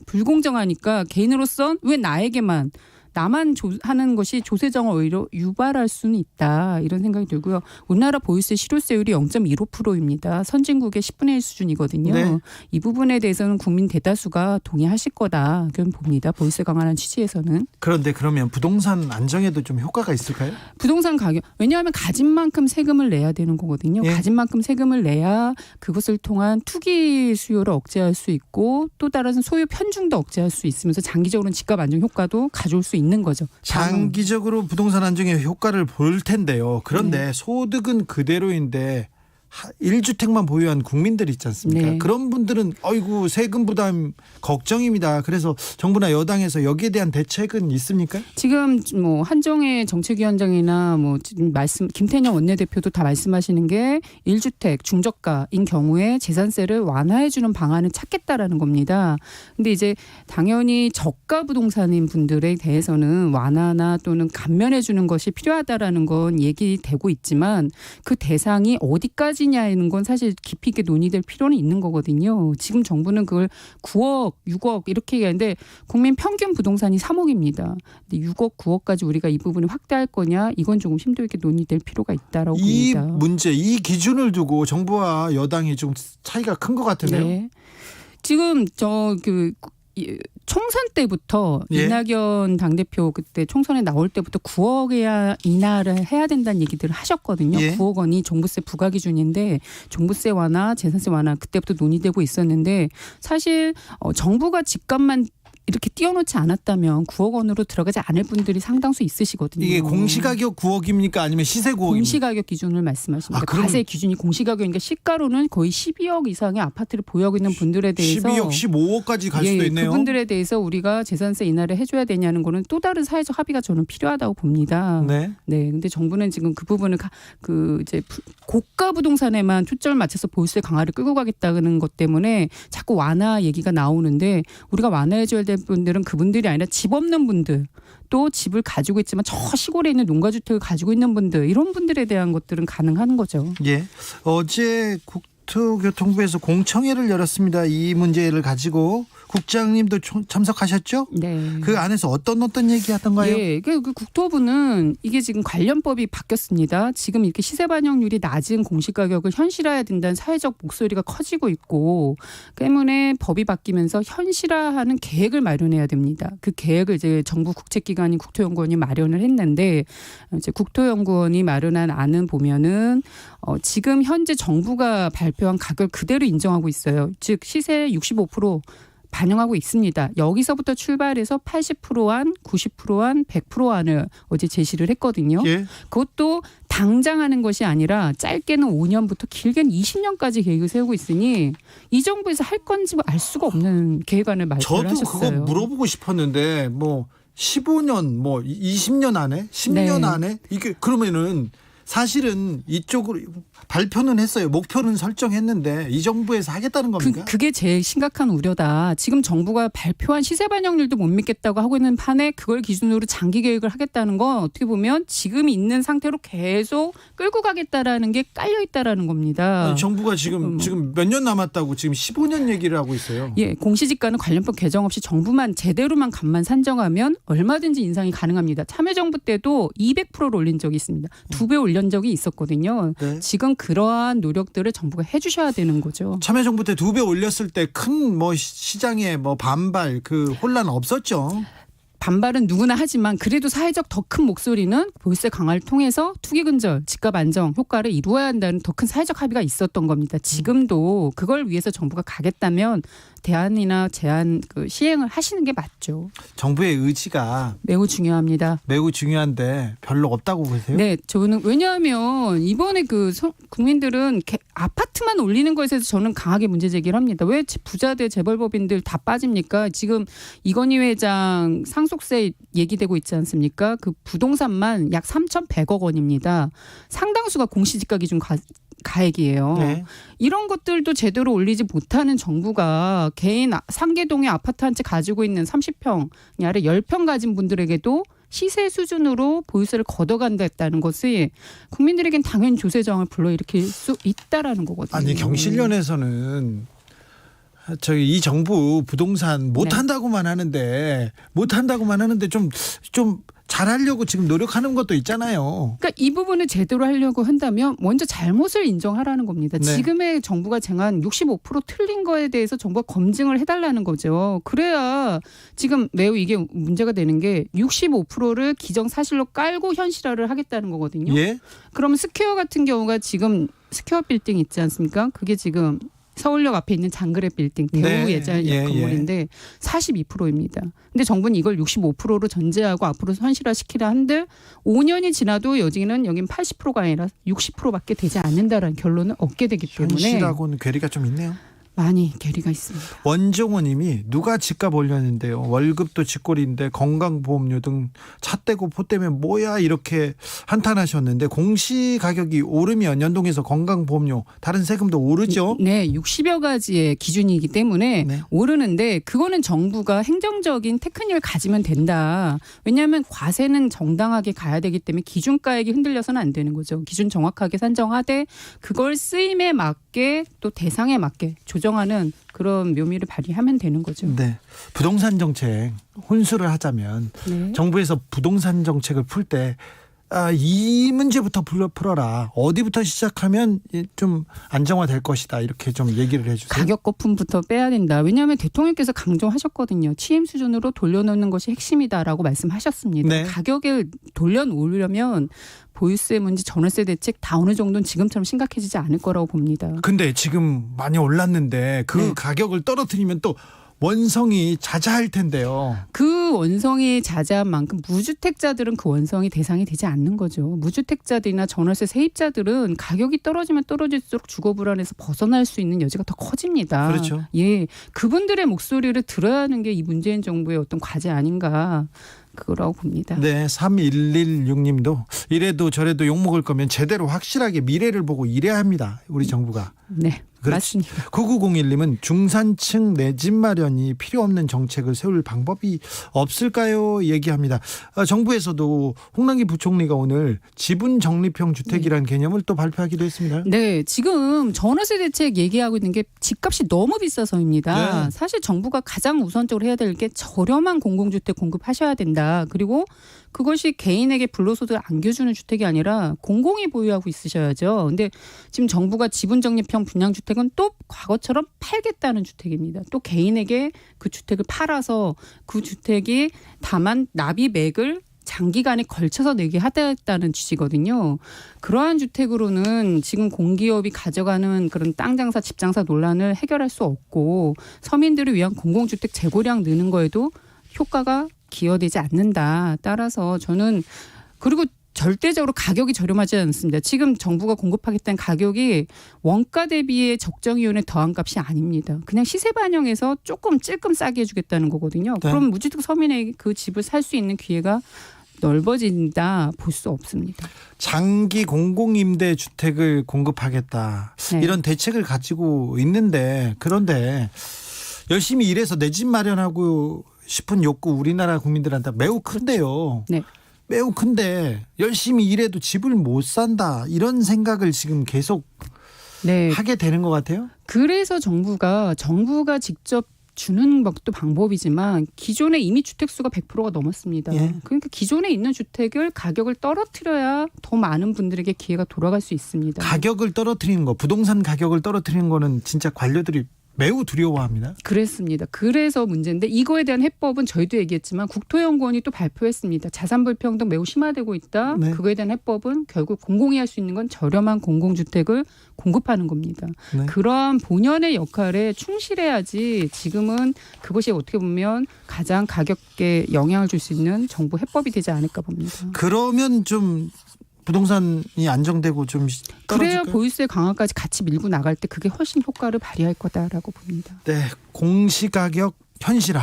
불공정하니까 개인으로선 왜 나에게만 나만 하는 것이 조세정을 오히려 유발할 수는 있다. 이런 생각이 들고요. 우리나라 보유세 실효세율이 0.15%입니다. 선진국의 10분의 1 수준이거든요. 네. 이 부분에 대해서는 국민 대다수가 동의하실 거다. 그런 봅니다. 보유세 강화라는 취지에서는. 그런데 그러면 부동산 안정에도 좀 효과가 있을까요? 부동산 가격. 왜냐하면 가진 만큼 세금을 내야 되는 거거든요. 예. 가진 만큼 세금을 내야 그것을 통한 투기 수요를 억제할 수 있고 또 다른 소유 편중도 억제할 수 있으면서 장기적으로는 집값 안정 효과도 가져올 수 있는 거죠. 장기적으로 부동산 안정에 효과를 볼 텐데요. 그런데 소득은 그대로인데 1주택만 보유한 국민들 있지 않습니까? 네. 그런 분들은 어이구 세금 부담 걱정입니다. 그래서 정부나 여당에서 여기에 대한 대책은 있습니까? 지금 뭐 한정혜 정책위원장이나 뭐 지금 김태년 원내대표도 다 말씀하시는 게 1주택 중저가인 경우에 재산세를 완화해 주는 방안을 찾겠다라는 겁니다. 근데 이제 당연히 저가 부동산인 분들에 대해서는 완화나 또는 감면해 주는 것이 필요하다라는 건 얘기되고 있지만 그 대상이 어디까지 냐는 건 사실 깊이 있게 논의될 필요는 있는 거거든요. 지금 정부는 그걸 9억, 6억 이렇게 얘기하는데 국민 평균 부동산이 3억입니다. 근데 6억, 9억까지 우리가 이 부분을 확대할 거냐 이건 조금 심도 있게 논의될 필요가 있다라고 이 봅니다. 문제, 이 기준을 두고 정부와 여당이 좀 차이가 큰 것 같은데요. 네. 지금 총선 때부터 예. 이낙연 당대표 그때 총선에 나올 때부터 9억 이하를 해야 된다는 얘기들을 하셨거든요. 예. 9억 원이 종부세 부과 기준인데 종부세 완화, 재산세 완화 그때부터 논의되고 있었는데 사실 정부가 집값만 이렇게 띄워놓지 않았다면 9억 원으로 들어가지 않을 분들이 상당수 있으시거든요. 이게 공시가격 9억입니까? 아니면 시세 9억입니까? 공시가격 기준을 말씀하십니다. 그럼- 과세 기준이 공시가격이니까 시가로는 거의 12억 이상의 아파트를 보유하고 있는 분들에 대해서 12억, 15억까지 갈 수도 있네요. 그분들에 대해서 우리가 재산세 인하를 해줘야 되냐는 거는 또 다른 사회적 합의가 저는 필요하다고 봅니다. 네. 네, 근데 정부는 지금 그 부분을 이제 고가 부동산에만 초점을 맞춰서 보유세 강화를 끌고 가겠다는 것 때문에 자꾸 완화 얘기가 나오는데 우리가 완화해줘야 될 분들은 그분들이 아니라 집 없는 분들 또 집을 가지고 있지만 저 시골에 있는 농가주택을 가지고 있는 분들 이런 분들에 대한 것들은 가능한 거죠. 예. 어제 국토교통부에서 공청회를 열었습니다. 이 문제를 가지고 국장님도 참석하셨죠? 네. 그 안에서 어떤 얘기하던가요? 예, 그 국토부는 이게 지금 관련법이 바뀌었습니다. 지금 이렇게 시세 반영률이 낮은 공시가격을 현실화해야 된다는 사회적 목소리가 커지고 있고 때문에 법이 바뀌면서 현실화하는 계획을 마련해야 됩니다. 그 계획을 이제 정부 국책기관인 국토연구원이 마련을 했는데 이제 국토연구원이 마련한 안은 보면은 지금 현재 정부가 발표한 가격을 그대로 인정하고 있어요. 즉 시세 65% 반영하고 있습니다. 여기서부터 출발해서 80%안, 90%안, 100%안을 어제 제시를 했거든요. 예. 그것도 당장 하는 것이 아니라 짧게는 5년부터 길게는 20년까지 계획을 세우고 있으니 이 정부에서 할 건지 알 수가 없는 계획안을 발표를 저도 하셨어요. 그거 물어보고 싶었는데 뭐 15년 뭐 20년 안에 10년 네. 안에 이게 그러면은 사실은 이쪽으로 발표는 했어요. 목표는 설정했는데 이 정부에서 하겠다는 겁니까? 그게 제일 심각한 우려다. 지금 정부가 발표한 시세 반영률도 못 믿겠다고 하고 있는 판에 그걸 기준으로 장기 계획을 하겠다는 건 어떻게 보면 지금 있는 상태로 계속 끌고 가겠다라는 게 깔려 있다라는 겁니다. 아니, 정부가 지금 몇 년 남았다고 지금 15년 얘기를 하고 있어요. 예, 공시지가는 관련법 개정 없이 정부만 제대로만 값만 산정하면 얼마든지 인상이 가능합니다. 참여정부 때도 200%를 올린 적이 있습니다. 2배 올린 적이 있었거든요. 네. 지금 그러한 노력들을 정부가 해주셔야 되는 거죠. 참여정부 때 2배 올렸을 때 큰 뭐 시장에 뭐 반발 그 혼란 없었죠. 반발은 누구나 하지만 그래도 사회적 더 큰 목소리는 보유세 강화를 통해서 투기 근절, 집값 안정 효과를 이루어야 한다는 더 큰 사회적 합의가 있었던 겁니다. 지금도 그걸 위해서 정부가 가겠다면 대안이나 제안 시행을 하시는 게 맞죠. 정부의 의지가 매우 중요합니다. 매우 중요한데 별로 없다고 보세요? 네, 저는 왜냐하면 이번에 국민들은 아파트만 올리는 것에 대해서 저는 강하게 문제 제기를 합니다. 왜 부자들 재벌법인들 다 빠집니까? 지금 이건희 회장 상속세 얘기되고 있지 않습니까? 그 부동산만 약 3,100억 원입니다. 상당수가 공시지가 기준 가액이에요. 네. 이런 것들도 제대로 올리지 못하는 정부가 개인 상계동에 아파트 한 채 가지고 있는 30평 아래 10평 가진 분들에게도 시세 수준으로 보유세를 걷어간다는 것이 국민들에겐 당연히 조세 저항을 불러일으킬 수 있다라는 거거든요. 아니 경실련에서는 저희 이 정부 부동산 못한다고만 하는데 좀 잘하려고 지금 노력하는 것도 있잖아요. 그러니까 이 부분을 제대로 하려고 한다면 먼저 잘못을 인정하라는 겁니다. 네. 지금의 정부가 정한 65% 틀린 거에 대해서 정부가 검증을 해달라는 거죠. 그래야 지금 매우 이게 문제가 되는 게 65%를 기정사실로 깔고 현실화를 하겠다는 거거든요. 예? 그러면 스퀘어 같은 경우가 지금 스퀘어 빌딩 있지 않습니까? 그게 지금 서울역 앞에 있는 장그래 빌딩 대우 네. 예전 예, 건물인데 42%입니다. 근데 정부는 이걸 65%로 전제하고 앞으로 현실화시키려 한들 5년이 지나도 여기는 80%가 아니라 60%밖에 되지 않는다라는 결론을 얻게 되기 때문에 현실하고는 괴리가 좀 있네요. 많이 괴리가 있습니다. 원종호 님이 누가 집값 올렸는데요. 월급도 쥐꼬리인데 건강보험료 등 차 떼고 포 떼면 뭐야 이렇게 한탄하셨는데 공시가격이 오르면 연동해서 건강보험료 다른 세금도 오르죠. 네, 60여 가지의 기준이기 때문에 네. 오르는데 그거는 정부가 행정적인 테크닉을 가지면 된다. 왜냐하면 과세는 정당하게 가야 되기 때문에 기준가액이 흔들려서는 안 되는 거죠. 기준 정확하게 산정하되 그걸 쓰임에 맞게 또 대상에 맞게 조정하는 그런 묘미를 발휘하면 되는 거죠. 네. 부동산 정책 혼수를 하자면 네. 정부에서 부동산 정책을 풀 때 이 문제부터 풀어라. 어디부터 시작하면 좀 안정화될 것이다. 이렇게 좀 얘기를 해주세요. 가격 거품부터 빼야 된다. 왜냐하면 대통령께서 강조하셨거든요. 취임 수준으로 돌려놓는 것이 핵심이다라고 말씀하셨습니다. 네. 가격을 돌려놓으려면 보유세 문제, 전월세 대책 다 어느 정도는 지금처럼 심각해지지 않을 거라고 봅니다. 근데 지금 많이 올랐는데 그 네. 가격을 떨어뜨리면 또 원성이 자자할 텐데요. 그 원성이 자자한 만큼 무주택자들은 그 원성이 대상이 되지 않는 거죠. 무주택자들이나 전월세 세입자들은 가격이 떨어지면 떨어질수록 주거 불안에서 벗어날 수 있는 여지가 더 커집니다. 그렇죠. 예, 그분들의 목소리를 들어야 하는 게 이 문재인 정부의 어떤 과제 아닌가 그거라고 봅니다. 네, 3116님도 이래도 저래도 욕먹을 거면 제대로 확실하게 미래를 보고 일해야 합니다. 우리 정부가. 네, 그렇지. 맞습니다. 9901님은 중산층 내 집 마련이 필요 없는 정책을 세울 방법이 없을까요? 얘기합니다. 정부에서도 홍남기 부총리가 오늘 지분 적립형 주택이라는 개념을 또 발표하기도 했습니다. 네, 지금 전월세 대책 얘기하고 있는 게 집값이 너무 비싸서입니다. 네. 사실 정부가 가장 우선적으로 해야 될 게 저렴한 공공주택 공급하셔야 된다. 그리고 그것이 개인에게 불로소득을 안겨주는 주택이 아니라 공공이 보유하고 있으셔야죠. 근데 지금 정부가 지분적립형 분양주택은 또 과거처럼 팔겠다는 주택입니다. 또 개인에게 그 주택을 팔아서 그 주택이 다만 납입액을 장기간에 걸쳐서 내게 하겠다는 취지거든요. 그러한 주택으로는 지금 공기업이 가져가는 그런 땅 장사, 집 장사 논란을 해결할 수 없고 서민들을 위한 공공주택 재고량 느는 거에도 효과가 기여되지 않는다. 따라서 저는 그리고 절대적으로 가격이 저렴하지 않습니다. 지금 정부가 공급하겠다는 가격이 원가 대비의 적정이윤의 더한 값이 아닙니다. 그냥 시세 반영해서 조금 찔끔 싸게 해주겠다는 거거든요. 네. 그럼 무주택 서민에게 그 집을 살 수 있는 기회가 넓어진다 볼 수 없습니다. 장기 공공임대 주택을 공급하겠다. 네. 이런 대책을 가지고 있는데 그런데 열심히 일해서 내 집 마련하고 싶은 욕구 우리나라 국민들한테 매우 큰데요. 네. 매우 큰데 열심히 일해도 집을 못 산다. 이런 생각을 지금 계속 네. 하게 되는 것 같아요. 그래서 정부가 직접 주는 것도 방법이지만 기존에 이미 주택 수가 100%가 넘었습니다. 예. 그러니까 기존에 있는 주택을 가격을 떨어뜨려야 더 많은 분들에게 기회가 돌아갈 수 있습니다. 가격을 떨어뜨리는 거, 부동산 가격을 떨어뜨리는 거는 진짜 관료들이 매우 두려워합니다. 그랬습니다. 그래서 문제인데 이거에 대한 해법은 저희도 얘기했지만 국토연구원이 또 발표했습니다. 자산 불평등 매우 심화되고 있다. 네. 그거에 대한 해법은 결국 공공이 할 수 있는 건 저렴한 공공주택을 공급하는 겁니다. 네. 그러한 본연의 역할에 충실해야지 지금은 그것이 어떻게 보면 가장 가격에 영향을 줄 수 있는 정부 해법이 되지 않을까 봅니다. 그러면 좀 부동산이 안정되고 좀 그래야 떨어질까요? 보유세 강화까지 같이 밀고 나갈 때 그게 훨씬 효과를 발휘할 거다라고 봅니다. 네, 공시가격 현실화.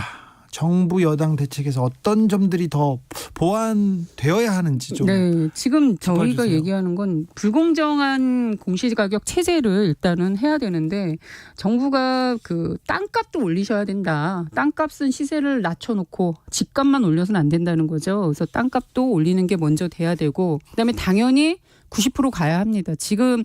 정부 여당 대책에서 어떤 점들이 더 보완되어야 하는지 좀. 네, 지금 저희가 짚어주세요. 얘기하는 건 불공정한 공시가격 체제를 일단은 해야 되는데 정부가 그 땅값도 올리셔야 된다. 땅값은 시세를 낮춰놓고 집값만 올려서는 안 된다는 거죠. 그래서 땅값도 올리는 게 먼저 돼야 되고 그다음에 당연히 90% 가야 합니다. 지금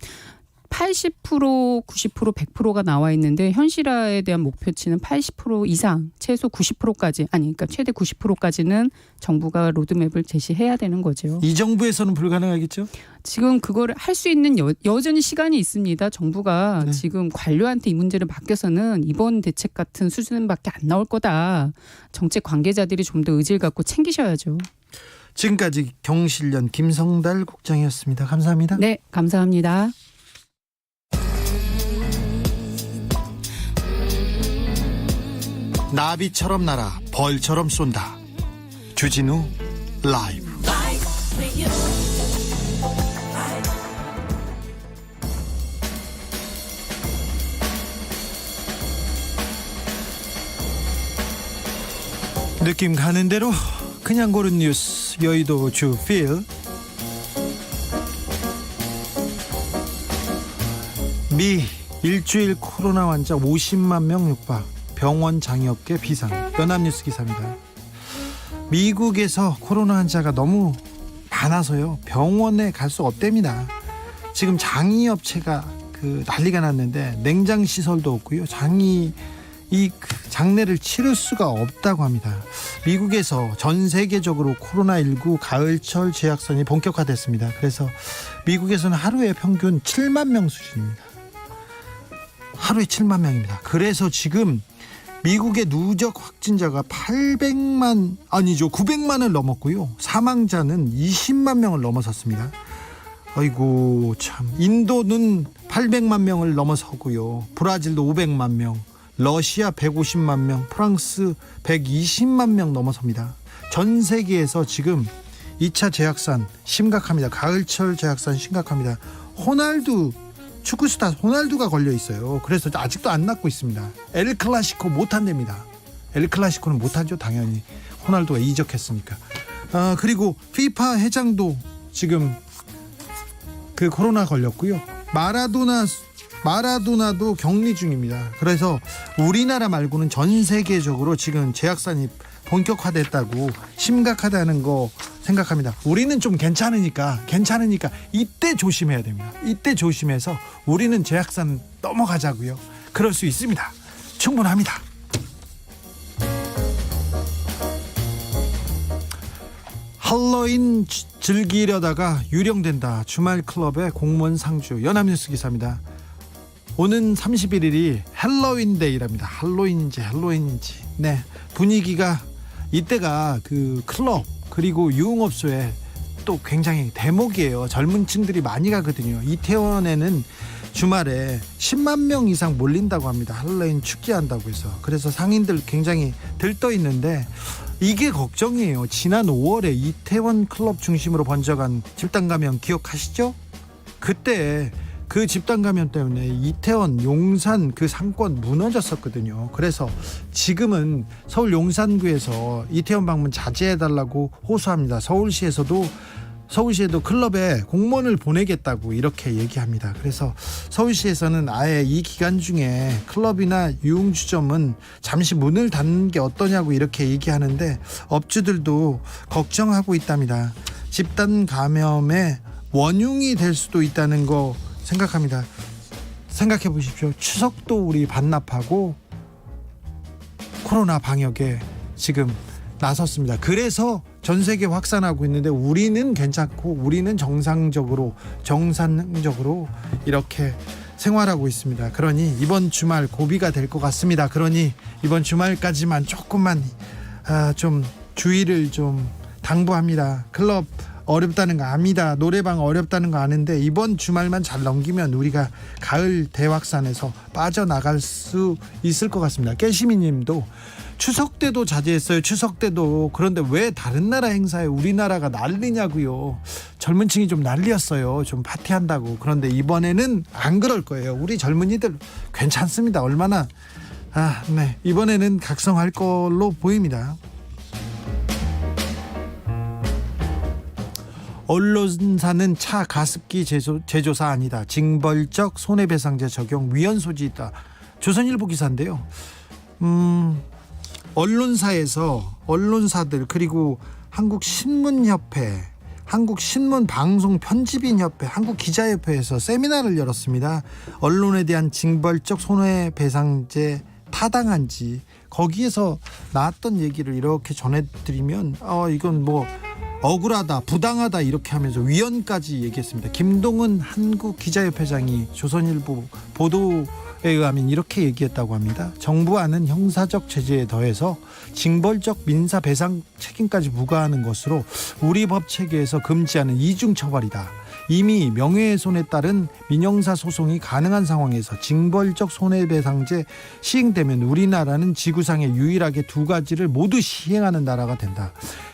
80%, 90%, 100%가 나와 있는데 현실화에 대한 목표치는 80% 이상, 최소 90%까지 그러니까 최대 90%까지는 정부가 로드맵을 제시해야 되는 거죠. 이 정부에서는 불가능하겠죠? 지금 그거를 할 수 있는 여전히 시간이 있습니다. 정부가 네. 지금 관료한테 이 문제를 맡겨서는 이번 대책 같은 수준밖에 안 나올 거다. 정책 관계자들이 좀 더 의지를 갖고 챙기셔야죠. 지금까지 경실련 김성달 국장이었습니다. 감사합니다. 네, 감사합니다. 나비처럼 날아 벌처럼 쏜다. 주진우 라이브. 느낌 가는 대로 그냥 고른 뉴스 여의도 주필. 미 일주일 코로나 환자 50만 명 육박. 병원 장의업계 비상. 연합뉴스 기사입니다. 미국에서 코로나 환자가 너무 많아서요 병원에 갈 수 없답니다. 지금 장의업체가 난리가 났는데 냉장 시설도 없고요 장의 이 장례를 치를 수가 없다고 합니다. 미국에서 전 세계적으로 코로나19 가을철 재확산이 본격화됐습니다. 그래서 미국에서는 하루에 평균 7만 명 수준입니다. 하루에 7만 명입니다. 그래서 지금 미국의 누적 확진자가 900만을 넘었고요. 사망자는 20만 명을 넘어섰습니다. 아이고 참. 인도는 800만 명을 넘어서고요. 브라질도 500만 명, 러시아 150만 명, 프랑스 120만 명 넘어섭니다. 전 세계에서 지금 2차 재확산 심각합니다. 가을철 재확산 심각합니다. 축구 스타 호날두가 걸려 있어요. 그래서 아직도 안 낫고 있습니다. 엘 클라시코 못 한답니다. 엘 클라시코는 못 하죠, 당연히. 호날두가 이적했으니까. 그리고 피파 회장도 지금 그 코로나 걸렸고요. 마라도나도 격리 중입니다. 그래서 우리나라 말고는 전 세계적으로 지금 재확산이 본격화됐다고, 심각하다는 거 생각합니다. 우리는 좀 괜찮으니까 이때 조심해야 됩니다. 이때 조심해서 우리는 재확산 넘어가자고요. 그럴 수 있습니다. 충분합니다. 할로윈 즐기려다가 유령된다. 주말 클럽의 공무원 상주. 연합뉴스 기사입니다. 오는 31일이 할로윈데이랍니다. 할로윈인지. 네, 분위기가 이때가 그 클럽 그리고 유흥업소에 또 굉장히 대목이에요. 젊은 층들이 많이 가거든요. 이태원에는 주말에 10만 명 이상 몰린다고 합니다. 할로윈 축제한다고 해서. 그래서 상인들 굉장히 들떠 있는데 이게 걱정이에요. 지난 5월에 이태원 클럽 중심으로 번져간 집단 감염 기억하시죠? 그때 그 집단 감염 때문에 이태원, 용산 그 상권 무너졌었거든요. 그래서 지금은 서울 용산구에서 이태원 방문 자제해달라고 호소합니다. 서울시에도 클럽에 공무원을 보내겠다고 이렇게 얘기합니다. 그래서 서울시에서는 아예 이 기간 중에 클럽이나 유흥주점은 잠시 문을 닫는 게 어떠냐고 이렇게 얘기하는데 업주들도 걱정하고 있답니다. 집단 감염의 원흉이 될 수도 있다는 거 생각합니다. 생각해 보십시오. 추석도 우리 반납하고 코로나 방역에 지금 나섰습니다. 그래서 전 세계 확산하고 있는데 우리는 괜찮고 우리는 정상적으로 이렇게 생활하고 있습니다. 그러니 이번 주말 고비가 될 것 같습니다. 그러니 이번 주말까지만 조금만 좀 주의를 좀 당부합니다. 클럽 어렵다는 거 압니다. 노래방 어렵다는 거 아는데 이번 주말만 잘 넘기면 우리가 가을 대확산에서 빠져나갈 수 있을 것 같습니다. 깨시미님도 추석 때도 자제했어요. 추석 때도. 그런데 왜 다른 나라 행사에 우리나라가 난리냐고요. 젊은 층이 좀 난리였어요. 좀 파티한다고. 그런데 이번에는 안 그럴 거예요. 우리 젊은이들 괜찮습니다. 얼마나 네, 이번에는 각성할 걸로 보입니다. 언론사는 차 가습기 제조사 아니다. 징벌적 손해배상제 적용 위헌 소지 있다. 조선일보 기사인데요. 언론사들 그리고 한국신문협회, 한국신문방송편집인협회, 한국기자협회에서 세미나를 열었습니다. 언론에 대한 징벌적 손해배상제 타당한지 거기에서 나왔던 얘기를 이렇게 전해드리면 이건 뭐 억울하다, 부당하다 이렇게 하면서 위헌까지 얘기했습니다. 김동은 한국기자협회장이 조선일보 보도에 의하면 이렇게 얘기했다고 합니다. 정부안은 형사적 제재에 더해서 징벌적 민사배상 책임까지 부과하는 것으로 우리 법 체계에서 금지하는 이중처벌이다. 이미 명예훼손에 따른 민형사 소송이 가능한 상황에서 징벌적 손해배상제 시행되면 우리나라는 지구상에 유일하게 두 가지를 모두 시행하는 나라가 된다.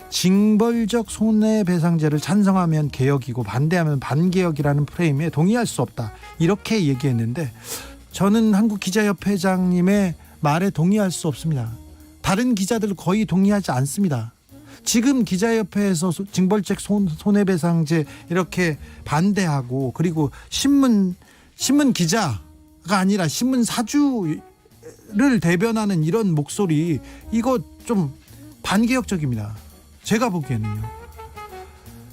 징벌적 손해배상제를 찬성하면 개혁이고 반대하면 반개혁이라는 프레임에 동의할 수 없다. 이렇게 얘기했는데 저는 한국기자협회장님의 말에 동의할 수 없습니다. 다른 기자들 거의 동의하지 않습니다. 지금 기자협회에서 징벌적 손해배상제 이렇게 반대하고 그리고 신문 기자가 아니라 신문 사주를 대변하는 이런 목소리 이거 좀 반개혁적입니다. 제가 보기에는요.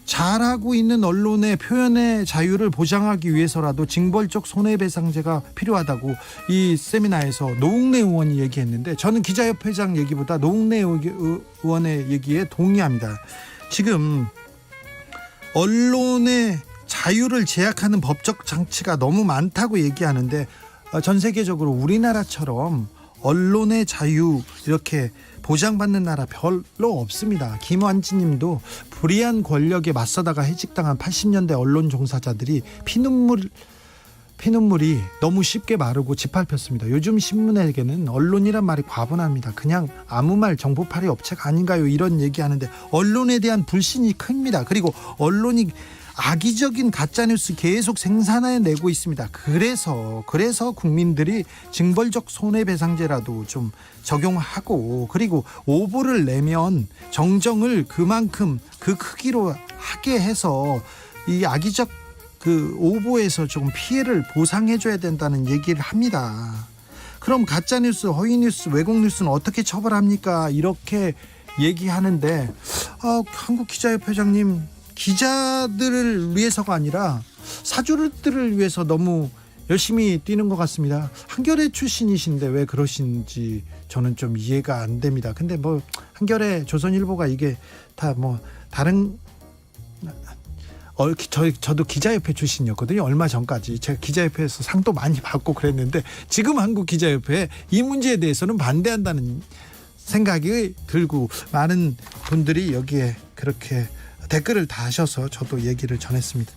잘하고 있는 언론의 표현의 자유를 보장하기 위해서라도 징벌적 손해배상제가 필요하다고 이 세미나에서 노웅래 의원이 얘기했는데, 저는 기자협회장 얘기보다 노웅래 의원의 얘기에 동의합니다. 지금 언론의 자유를 제약하는 법적 장치가 너무 많다고 얘기하는데, 전 세계적으로 우리나라처럼 언론의 자유 이렇게 보장받는 나라 별로 없습니다. 김완진님도 불의한 권력에 맞서다가 해직당한 80년대 언론 종사자들이 피눈물이 너무 쉽게 마르고 짓밟혔습니다. 요즘 신문에게는 언론이란 말이 과분합니다. 그냥 아무 말 정보팔이 업체가 아닌가요? 이런 얘기하는데 언론에 대한 불신이 큽니다. 그리고 언론이 악의적인 가짜뉴스 계속 생산해내고 있습니다. 그래서 국민들이 징벌적 손해배상제라도 좀 적용하고, 그리고 오보를 내면 정정을 그만큼 그 크기로 하게 해서 이 악의적 그 오보에서 좀 피해를 보상해줘야 된다는 얘기를 합니다. 그럼 가짜뉴스, 허위뉴스, 왜곡뉴스는 어떻게 처벌합니까? 이렇게 얘기하는데, 한국기자협회장님, 기자들을 위해서가 아니라 사주들을 위해서 너무 열심히 뛰는 것 같습니다. 한겨레 출신이신데 왜 그러신지 저는 좀 이해가 안 됩니다. 근데 뭐 한겨레, 조선일보가 이게 다 뭐 다른, 저도 기자협회 출신이었거든요. 얼마 전까지 제가 기자협회에서 상도 많이 받고 그랬는데, 지금 한국기자협회 이 문제에 대해서는 반대한다는 생각이 들고, 많은 분들이 여기에 그렇게 댓글을 다셔서 저도 얘기를 전했습니다.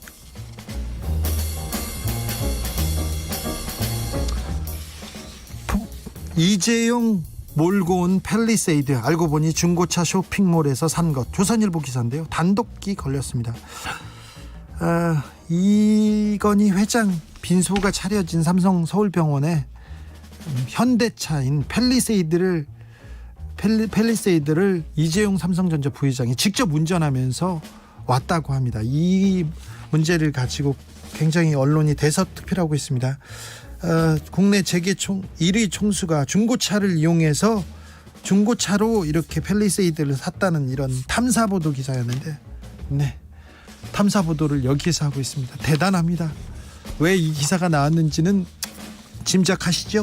이재용 몰고 온 팰리세이드, 알고 보니 중고차 쇼핑몰에서 산 것. 조선일보 기사인데요. 단독기 걸렸습니다. 이건희 회장 빈소가 차려진 삼성 서울병원에 현대차인 팰리세이드를 이재용 삼성전자 부회장이 직접 운전하면서 왔다고 합니다. 이 문제를 가지고 굉장히 언론이 대서특필하고 있습니다. 국내 재계 1위 총수가 중고차를 이용해서 중고차로 이렇게 팰리세이드를 샀다는 이런 탐사보도 기사였는데, 네, 탐사보도를 여기에서 하고 있습니다. 대단합니다. 왜 이 기사가 나왔는지는 짐작하시죠?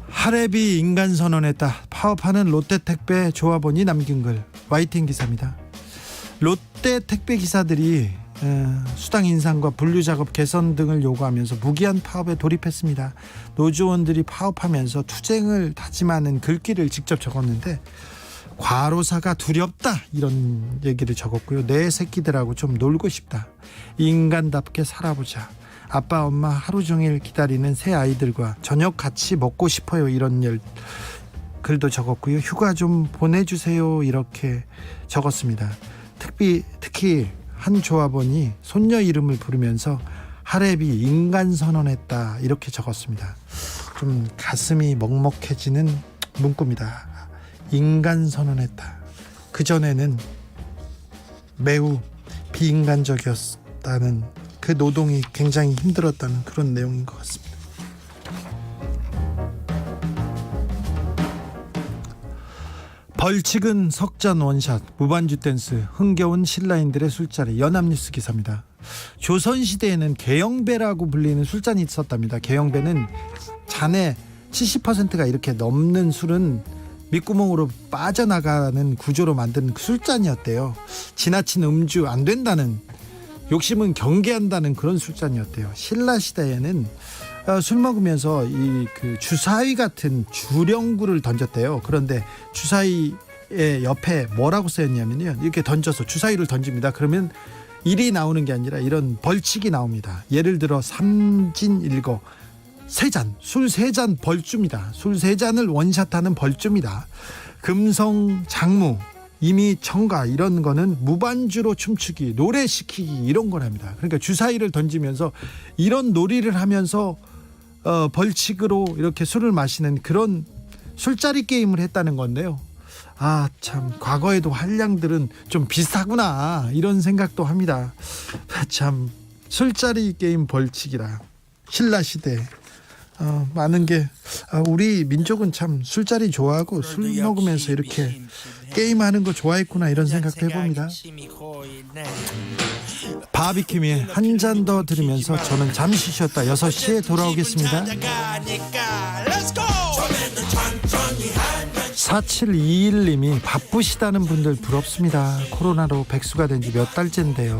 하랩이 인간 선언했다. 파업하는 롯데택배 조합원이 남긴 글. YTN 기사입니다. 롯데택배 기사들이 수당 인상과 분류작업 개선 등을 요구하면서 무기한 파업에 돌입했습니다. 노조원들이 파업하면서 투쟁을 다짐하는 글귀를 직접 적었는데, 과로사가 두렵다 이런 얘기를 적었고요. 내 새끼들하고 좀 놀고 싶다. 인간답게 살아보자. 아빠 엄마 하루 종일 기다리는 새 아이들과 저녁 같이 먹고 싶어요. 이런 글도 적었고요. 휴가 좀 보내주세요. 이렇게 적었습니다. 특히 한 조합원이 손녀 이름을 부르면서 하랩이 인간 선언했다 이렇게 적었습니다. 좀 가슴이 먹먹해지는 문구입니다. 인간 선언했다. 그전에는 매우 비인간적이었다는, 그 노동이 굉장히 힘들었다는 그런 내용인 것 같습니다. 벌칙은 석잔 원샷, 무반주 댄스, 흥겨운 신라인들의 술자리. 연합뉴스 기사입니다. 조선시대에는 개영배라고 불리는 술잔이 있었답니다. 개영배는 잔의 70%가 이렇게 넘는 술은 밑구멍으로 빠져나가는 구조로 만든 술잔이었대요. 지나친 음주 안 된다는, 욕심은 경계한다는 그런 술잔이었대요. 신라시대에는 술 먹으면서 그 주사위 같은 주령구를 던졌대요. 그런데 주사위의 옆에 뭐라고 쓰였냐면요, 이렇게 던져서 주사위를 던집니다. 그러면 일이 나오는 게 아니라 이런 벌칙이 나옵니다. 예를 들어 삼진일거, 세잔, 술 3잔 벌주입니다. 술 3잔을 원샷하는 벌주입니다. 금성 장무, 이미 청가, 이런 거는 무반주로 춤추기, 노래 시키기, 이런 거랍니다. 그러니까 주사위를 던지면서 이런 놀이를 하면서 벌칙으로 이렇게 술을 마시는 그런 술자리 게임을 했다는 건데요. 아, 참, 과거에도 한량들은 좀 비슷하구나 이런 생각도 합니다. 참, 술자리 게임 벌칙이라. 신라시대 많은 게 우리 민족은 참 술자리 좋아하고 술 먹으면서 이렇게 게임하는 거 좋아했구나 이런 생각도 해봅니다. 바비킴의 한 잔 더 들으면서 저는 잠시 쉬었다 6시에 돌아오겠습니다. 4721님이 바쁘시다는 분들 부럽습니다. 코로나로 백수가 된 지 몇 달째인데요.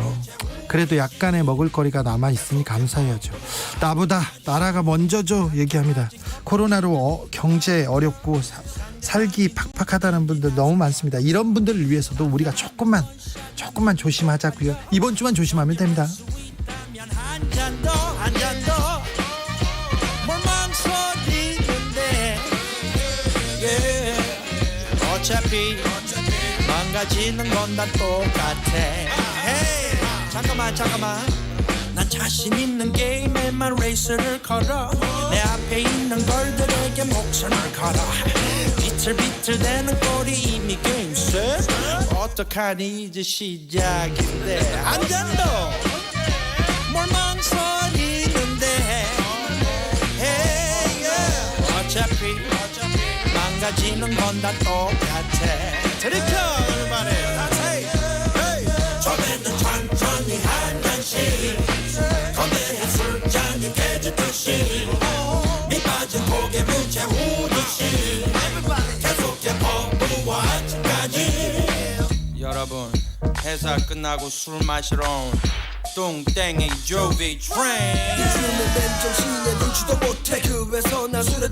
그래도 약간의 먹을거리가 남아있으니 감사해야죠. 나보다 나라가 먼저죠 얘기합니다. 코로나로 경제 어렵고 살기 팍팍하다는 분들 너무 많습니다. 이런 분들을 위해서도 우리가 조금만 조심하자고요. 이번 주만 조심하면 됩니다. 어차피 망가지는 건 다 똑같아. Hey, 잠깐만 난 자신 있는 게임에만 레이스를 걸어. 내 앞에 있는 걸들에게 목숨을 걸어. 비틀비틀대는 꼴이 이미 게임 셋. 어떡하니 이제 시작인데 한 잔 더 뭘 망설이는데. Hey, yeah. 어차피 망가지는 건 다 똑같아. 들이켜 말해. Hey, hey. 처음에는 천천히 한 잔씩 건네는 술잔이 깨지듯이 미 빠진 고개 무채 우듯이 계속해 범부와 아침까지. 여러분 회사 끝나고 술 마시러 온 뚱땡이 조비 트레인. 요즘은 맨정신에 눈치도 못해. 그래서 나 술에 또